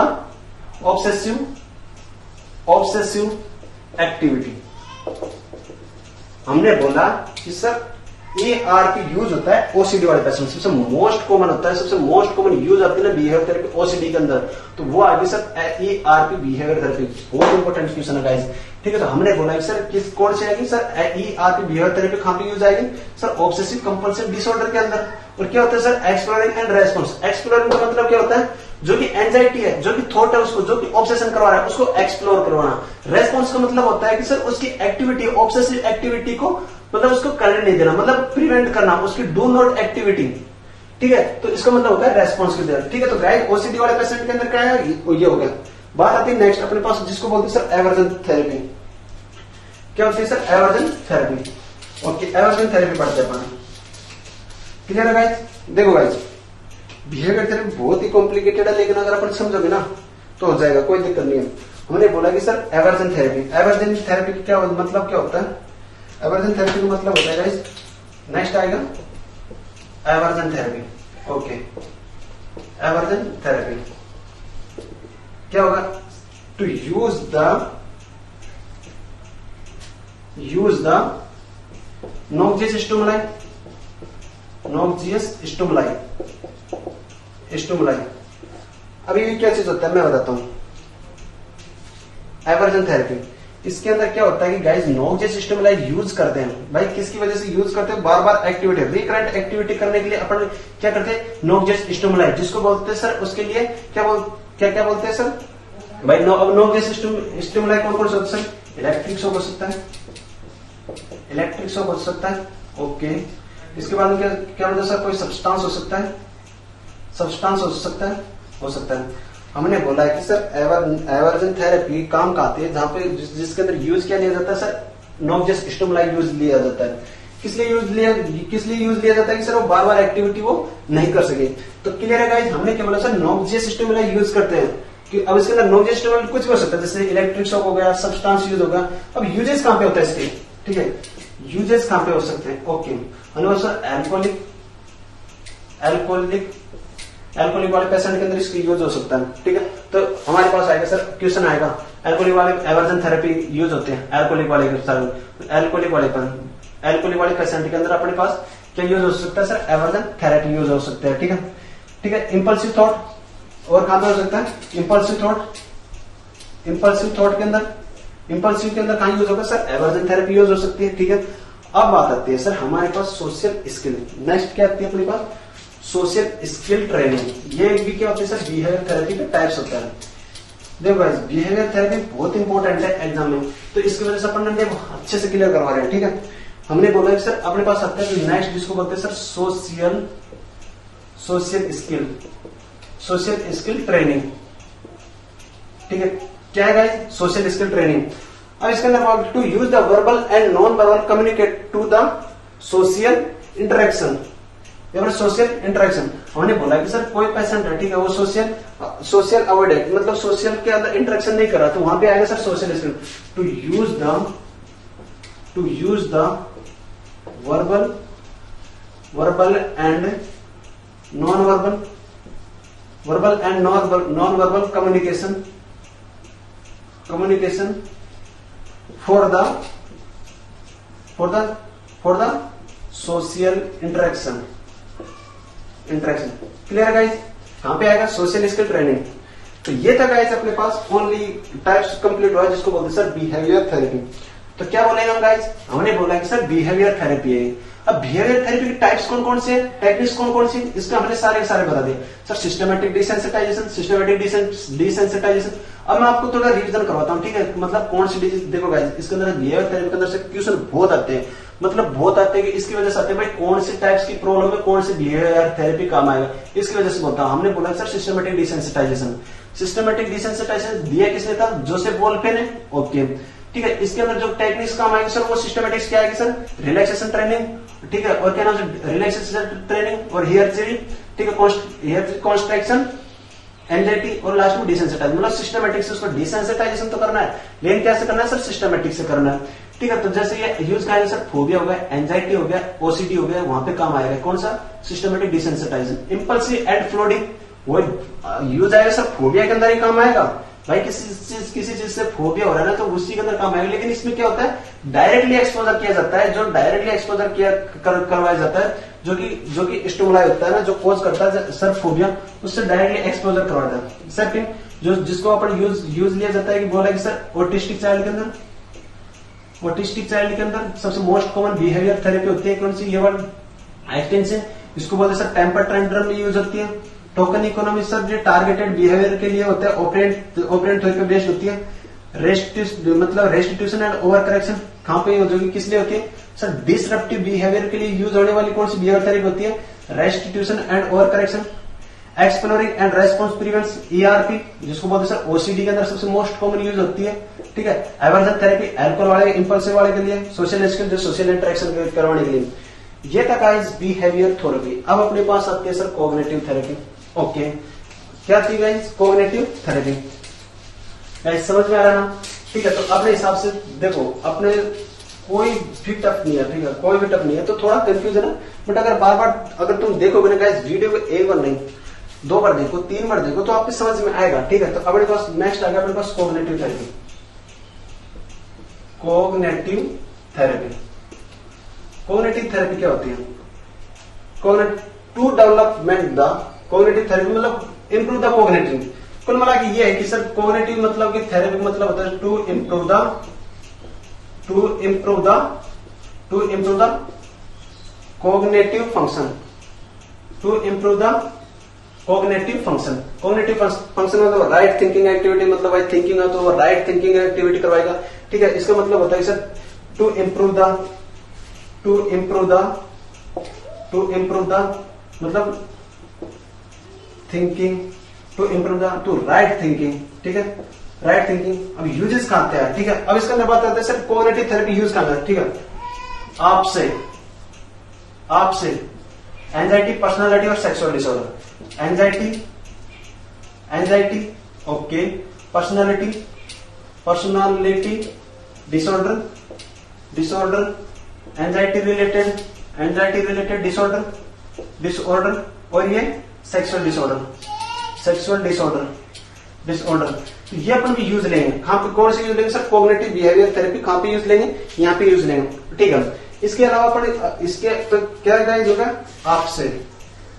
obsessive activity. हमने बोला कि सर ERP यूज होता है ओसीडी वाले पेशेंट, सबसे मोस्ट कॉमन होता है, सबसे मोस्ट कॉमन यूज आती है ना बिहेवियर थेरेपी ओसीडी के अंदर, तो वो आगे सर ERP बिहेवियर थेरेपी। बहुत इंपॉर्टेंट क्वेश्चन है गाइस, ठीक है। तो हमने बोला कि सर किस कौन से आएगी सर ERP बिहेवियर थेरेपी कहां पे यूज आएगी सर ऑब्सेसिव कंपल्सिव डिसऑर्डर के अंदर। और क्या होता है sir exploring and response. Exploring का मतलब क्या होता है, जो कि एंजाइटी है, जो कि थॉट है उसको, जो कि ऑब्सेशन करवा रहा है उसको एक्सप्लोर करवाना। रेस्पॉन्स का मतलब होता है कि सर उसकी एक्टिविटी ऑब्सेसिव एक्टिविटी को मतलब उसको करने नहीं देना, मतलब प्रिवेंट करना, उसकी डू नॉट एक्टिविटी, ठीक है। तो इसका मतलब होता है रेस्पॉन्स की देना, ठीक है। तो गाइस ओसीडी वाले पेशेंट के अंदर क्या है, ये हो गया। बात आती है नेक्स्ट अपने पास जिसको बोलते हैं सर एवर्जन थेरेपी। क्या होती है sir aversion therapy. Okay, aversion therapy पढ़ते हैं अपन, क्लियर है गाइस। देखो गाइस बिहेवियर थेरेपी बहुत ही कॉम्प्लिकेटेड है, लेकिन अगर अपन समझोगे ना तो हो जाएगा, कोई दिक्कत नहीं है। हमने बोला कि sir aversion therapy, aversion therapy का क्या मतलब क्या होता है, एवर्जन थेरेपी का मतलब होता है गाइस, नेक्स्ट आएगा aversion therapy. Okay, aversion therapy क्या होगा, to use the noxious stimuli, noxious stimuli. अभी ये क्या चीज होता है मैं बताता हूं। एवर्जन थेरेपी, इसके अंदर क्या होता है कि गाइस नॉक्सियस स्टिमुलाई यूज करते हैं। भाई किसकी वजह से यूज करते हैं, बार बार एक्टिविटी रिकरेंट एक्टिविटी करने के लिए अपन क्या करते हैं, नॉक्सियस स्टिमुलाई, जिसको बोलते हैं सर उसके लिए क्या बोलते हैं सर भाई नॉक्सियस स्टिमुलाई कौन कौन से होते हैं सर, इलेक्ट्रिक शॉक हो सकता है, इलेक्ट्रिक शॉक हो सकता है। ओके, इसके बाद क्या बोलते हैं सर, कोई सब्सटेंस हो सकता है, सब्सटेंस हो सकता है। हमने बोला है कि सर एवर्जन थेरेपी काम का आती है जहां पे जिसके अंदर यूज क्या लिया जाता है सर, नॉक्सियस स्टिमुलाई यूज लिया जाता है। किस लिए यूज लिया जाता है कि सर वो बार बार एक्टिविटी वो नहीं कर सके। तो क्लियर है गाइस, हमने क्या बोला सर नॉक्सियस स्टिमुलाई यूज करते हैं कि अब इसके अंदर नॉक्सियस स्टिमुलाई कुछ भी हो सकता है, जैसे इलेक्ट्रिक शॉक हो गया, सब्सटेंस यूज होगा। अब यूजेस कहां पे होता है इसके, ठीक है, यूजेस कहां पे हो सकते हैं। ओके, हमने सर एल्कोहलिक वाले पेशेंट के अंदर इसकी यूज हो सकता है, ठीक है। तो हमारे पास आएगा सर क्वेश्चन आएगा, एल्कोहलिक वाले एवर्जन थेरेपी यूज होते हैं, एल्कोहलिक वाले पेशेंट के अंदर अपने पास क्या यूज हो सकता है सर, एवर्जन थेरेपी यूज हो सकता है, ठीक है, ठीक है। इंपल्सिव थॉट, और कहां पे हो सकता है इंपल्सिव थॉट के अंदर कहां यूज होगा सर, एवर्जन थेरेपी यूज हो सकती है, ठीक है। अब बात आती है सर हमारे पास सोशल स्किल, नेक्स्ट क्या आती है अपने पास, सोशल स्किल ट्रेनिंग। ये भी क्या होता है सर, बिहेवियर थेरेपी के टाइप्स होता है। देखो गाइस बिहेवियर थेरेपी बहुत इंपॉर्टेंट है एग्जाम में, तो इसकी वजह से अपन ने अच्छे से क्लियर करवा रहे हैं, ठीक है। हमने बोला कि सर अपने पास आता है नेक्स्ट जिसको बोलते हैं सर सोशल स्किल ट्रेनिंग, ठीक है। क्या है गाइस सोशल स्किल ट्रेनिंग। अब इसके अंदर to use the verbal and non verbal communicate to the social interaction, social interaction. हमने बोला कि सर कोई पेशेंट है, ठीक है, वो सोशल अवॉइडेड मतलब सोशल के अंदर इंटरेक्शन नहीं कर रहा, तो वहां पे आएगा sir social skill. To use the verbal and non verbal communication for the social interaction. Clear है गाइस, कहां पे आएगा सोशल स्किल ट्रेनिंग। तो ये था गाइस अपने पास ओनली टाइप्स कंप्लीट हुआ जिसको बोलते हैं सर बिहेवियर थेरेपी। तो क्या बोलेंगे हम गाइस, हमने बोला कि सर बिहेवियर थेरेपी है। अब बिहेवियर थेरेपी के टाइप्स कौन कौन से, टेक्निक्स कौन कौन सी, इसका हमने सारे बता दिए सर। Systematic desensitization. अब मैं आपको थोड़ा रिवीजन करवाता हूँ, ठीक है, मतलब कौन सी देखो गाइस इसके अंदर बिहेवियर थेरेपी के अंदर से क्वेश्चन बहुत आते हैं, मतलब बहुत आते हैं कि इसकी वजह से आते हैं भाई कौन से टाइप्स की प्रॉब्लम है, कौन सी बिहेवियर थेरेपी काम आएगा, इसकी वजह से बोलता हूं। हमने बोला सर सिस्टमैटिक डिसेंसिटाइजेशन दिया किसने था, जोसेफ वोल्फे ने। ओके, ठीक है, इसके अंदर जो टेक्निक्स काम आएगी सर वो सिस्टमैटिक्स क्या आएगी सर, रिलैक्सेशन ट्रेनिंग, ठीक है, और क्या नाम से रिलैक्सेशन ट्रेनिंग और हियरचरी, ठीक है, कॉन्स्ट्रक्शन, एंजाइटी और लास्ट में डिसेंसिटाइज। मतलब सिस्टमैटिक से उसको डिसेंसिटाइजेशन तो करना है, लेकिन कैसे करना है सर, सिस्टमैटिक से करना है, ठीक है। तो जैसे ये यूज करेंगे सर फोबिया हो गया, एंजाइटी हो गया, ओसीडी हो गया, वहां पे काम आएगा कौन सा, systematic desensitization. Impulsive and flooding वो यूज आएगा सर फोबिया के अंदर ही काम आएगा, भाई किसी चीज से फोबिया हो रहा है ना तो उसी के अंदर काम आएगा। लेकिन इसमें क्या होता है, डायरेक्टली एक्सपोजर किया जाता है, जो डायरेक्टली एक्सपोजर करवाया जाता है, जो कि स्टिमुलाई होता है ना, जो कोज करता है सर फोबिया, उससे डायरेक्टली एक्सपोजर करवाया जाता है। सेकंड, जो जिसको अपन यूज लिया जाता है कि बोला कि सर ऑटिस्टिक चाइल्ड के अंदर सबसे मोस्ट कॉमन बिहेवियर थेरेपी होती है कौन सी, ये वर्ड एक्सटेंशन, इसको बोलते सर टेम्पर टेंट्रम में यूज होती है। टोकन इकोनॉमी सर जो टारगेटेड बिहेवियर के लिए होता है, ऑपरेंट थ्योरी पे बेस्ड होती है। रेस्टिट्यूशन एंड ओवर करेक्शन कहां पे यूज होगी, किस लिए होती है सर, डिसरप्टिव बिहेवियर के लिए यूज होने वाली कौन सी बिहेवियर थेरेपी होती है, restitution and overcorrection. Exploring and response prevention ERP, जिसको बोलते हैं सर ओसीडी के अंदर सबसे मोस्ट कॉमन यूज होती है, ठीक है। एवर्जन थेरेपी अल्कोहल वाले, इंपल्सिव वाले के लिए। सोशल स्किल जो सोशल इंटरेक्शन करवाने के लिए। ये था गाइस बिहेवियर थेरेपी। अब अपने पास आती है सर कॉग्निटिव थेरेपी। ओके, क्या थी गाइस कॉग्निटिव थेरेपी, गाइस समझ में आ रहा ना, ठीक है। तो अपने हिसाब से देखो, अपने कोई भी टफ नहीं है, ठीक है, कोई भी टफ नहीं है, तो थोड़ा कंफ्यूजन है, बट अगर बार बार अगर तुम देखोगे ना गाइस वीडियो को एक बार नहीं 2 बार देखो, 3 बार देखो, तो आपको समझ में आएगा, ठीक है। तो अपने पास नेक्स्ट आ गया अपने पास cognitive therapy. Cognitive therapy, cognitive therapy क्या होती है, to development the cognitive therapy मतलब इंप्रूव द कॉग्निटिव। कुल मिला के ये है कि सर कॉग्निटिव मतलब कि थेरेपी मतलब होता है to improve the cognitive function, to improve the cognitive function. Cognitive function मतलब राइट थिंकिंग एक्टिविटी, मतलब भाई थिंकिंग है तो राइट थिंकिंग एक्टिविटी करवाएगा, ठीक है। इसका मतलब होता है सर टू इंप्रूव द मतलब थिंकिंग, टू राइट थिंकिंग, ठीक है, राइट थिंकिंग। अब यूजेस कहां आते हैं, ठीक है। अब इसका बात करते हैं सर कॉग्निटिव थेरेपी यूज कहां है, ठीक है। आपसे एंजाइटी, पर्सनालिटी और sexual disorder. Anxiety okay, personality disorder, anxiety related disorder और ये सेक्सुअल डिसऑर्डर। तो ये अपन भी यूज लेंगे, कहां पे, कौन से यूज लेंगे सर, कॉग्निटिव बिहेवियर थेरेपी कहां पे यूज लेंगे, यहाँ पे यूज लेंगे, ठीक है। इसके अलावा अपन इसके तो क्या गाइस होगा, आपसे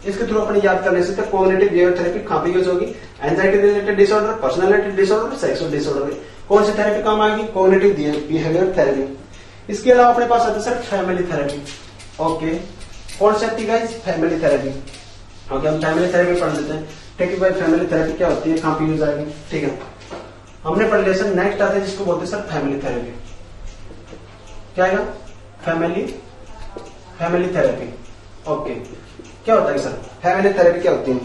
इसके थ्रू अपन याद कर ले सकते हैं कॉग्निटिव बिहेवियर थेरेपी कहां पे यूज होगी, anxiety related disorder, personality disorder, sexual disorder. कौन सी थेरेपी काम आएगी, कॉग्निटिव बिहेवियर थेरेपी। इसके अलावा अपने पास आते हैं सर फैमिली थेरेपी। ओके, कौन सी आती है गाइस, फैमिली थेरेपी। ओके, हम फैमिली थेरेपी पढ़ लेते हैं, ठीक है भाई। फैमिली थेरेपी क्या होती है, कहां पे यूज आएगी, ठीक है, हमने पढ़ लिया सर। नेक्स्ट आते हैं जिसको बोलते हैं सर फैमिली थेरेपी। क्या आएगा, फैमिली थेरेपी। ओके, क्या होता है सर फैमिली थेरेपी, क्या होती है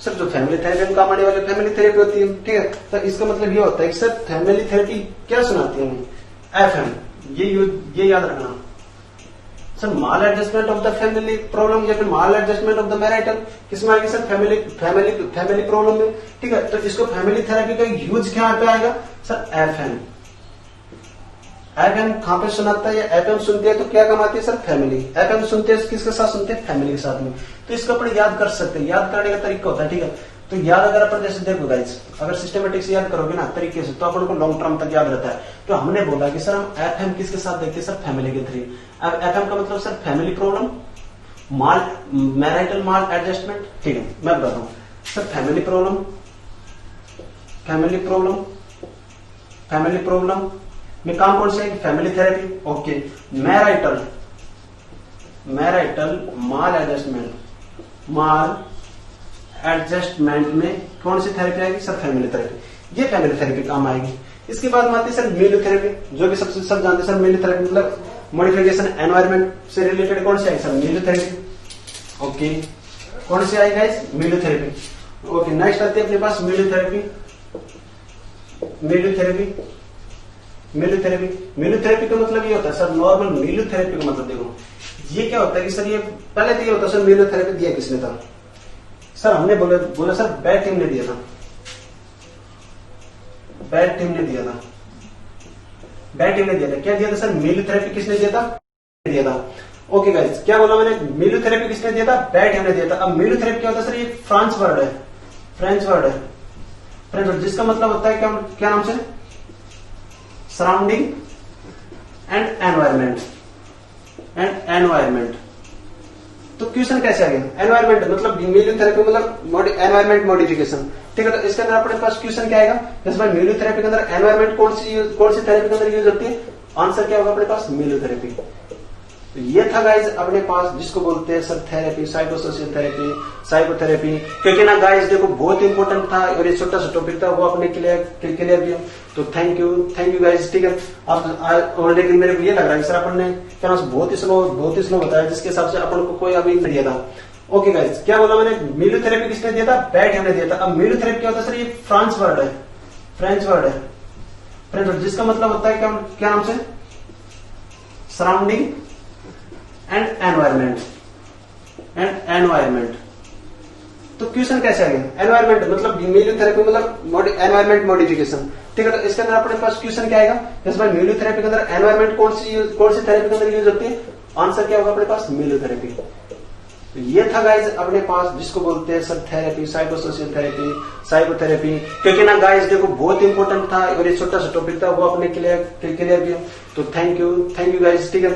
सर, जो फैमिली थेरेपी में काम आने वाली फैमिली थेरेपी होती है, ठीक है। तो इसका मतलब ये होता है कि सर फैमिली थेरेपी क्या सुनाती है हमें, FM, ये याद रखना sir. Mall adjustment of the family problem या फिर माल एडजस्टमेंट ऑफ द मैरिटल, किसमें आएगी सर, फैमिली प्रॉब्लम में, ठीक है। तो इसको फैमिली थेरेपी का यूज क्या पे आएगा सर, FM कहां पे सुनाता है, FM सुनते हैं तो क्या काम आती है सर, फैमिली। FM सुनते हैं किसके साथ सुनते हैं, फैमिली के साथ में। तो इसको अपन याद कर सकते हैं, याद करने का तरीका होता है, ठीक है। तो याद अगर अपन जैसे देखो गाइस, अगर सिस्टमेटिक से याद करोगे ना तरीके से, तो अपन को लॉन्ग टर्म तक याद रहता है। तो हमने बोला कि सर हम FM किसके साथ देखते हैं सर, फैमिली के थ्रू। अब FM का मतलब सर फैमिली प्रॉब्लम, मैरिटल माल एडजस्टमेंट, ठीक है। मैं बताता हूं सर फैमिली प्रॉब्लम में काम कौन से, फैमिली थेरेपी। ओके, मैरिटल माल एडजस्टमेंट में कौन सी थेरेपी आएगी सर, फैमिली थेरेपी। ये फैमिली थेरेपी काम आएगी। इसके बाद में आती है सर मिलो थेरेपी, जो कि सबसे सब जानते हैं सर। मिलो थेरेपी मतलब मॉडिफिकेशन एनवायरमेंट से रिलेटेड कौन सी आएगी सर, मिलो थेरेपी। ओके, कौन सी आएगी गाइस, मिलो थेरेपी। ओके, नेक्स्ट आती है अपने पास मिलो थेरेपी का मतलब ये होता है सर, नॉर्मल मिलो थेरेपी का मतलब देखो ये क्या होता है कि सर, ये पहले तो ये होता है सर, मिलो थेरेपी दिया किसने था सर, हमने बोला सर बैड टीम ने दिया था, क्या दिया था सर, मिलो थेरेपी किसने दिया था, ओके गाइस, क्या बोला मैंने, मिलो थेरेपी किसने दिया था, बैड टीम ने दिया था। अब मिलो थेरेपी क्या होता है सर, ये फ्रेंच वर्ड है, प्रेजेंट, जिसका मतलब होता है क्या नाम से, सराउंडिंग एंड एनवायरमेंट। तो क्वेश्चन कैसे आ गया, एनवायरमेंट मतलब इम्यूनोथेरेपी मतलब एनवायरमेंट मॉडिफिकेशन। ठीक है, तो इसके अंदर अपने पास क्वेश्चन क्या आएगा, जैसे भाई इम्यूनोथेरेपी के अंदर एनवायरमेंट कौन सी थेरेपी के अंदर यूज होती है, आंसर क्या होगा अपने पास, इम्यूनोथेरेपी। तो ये था गाइज अपने पास जिसको बोलते हैं sir therapy, psychosocial therapy, psychotherapy. क्योंकि ना गाइज देखो बहुत इंपॉर्टेंट था और ये छोटा सा टॉपिक था, वो अपने क्लियर किया। तो थैंक यू गाइज। ठीक है, आप और लेकिन मेरे को ये लग रहा है सर अपन ने क्या बहुत ही स्लो बताया, जिसके हिसाब से अपन को कोई अभी नहीं दिया था। ओके गाइज, क्या बोला मैंने, इम्यूनोथेरेपी किसने दिया था, बैट ने दिया था। अब इम्यूनोथेरेपी क्या होता है सर, ये फ्रेंच वर्ड है, जिसका मतलब होता है क्या नाम से, सराउंडिंग एंड एनवायरमेंट। तो क्वेश्चन कैसे आ गया, एनवायरमेंट मतलब इम्यूनोथेरेपी मतलब एनवायरमेंट मॉडिफिकेशन। ठीक है, तो इसके अंदर अपने पास क्वेश्चन क्या आएगा, जैसे भाई इम्यूनोथेरेपी के अंदर एनवायरमेंट कौन सी थेरेपी के अंदर यूज होती है, आंसर क्या होगा अपने पास, इम्यूनोथेरेपी। तो ये था गाइज अपने पास जिसको बोलते हैं sir therapy, psychosocial therapy, psychotherapy. क्योंकि ना गाइज देखो बहुत इंपॉर्टेंट था और ये छोटा सा टॉपिक था, वो अपने क्लियर किया। तो थैंक यू गाइज। ठीक है।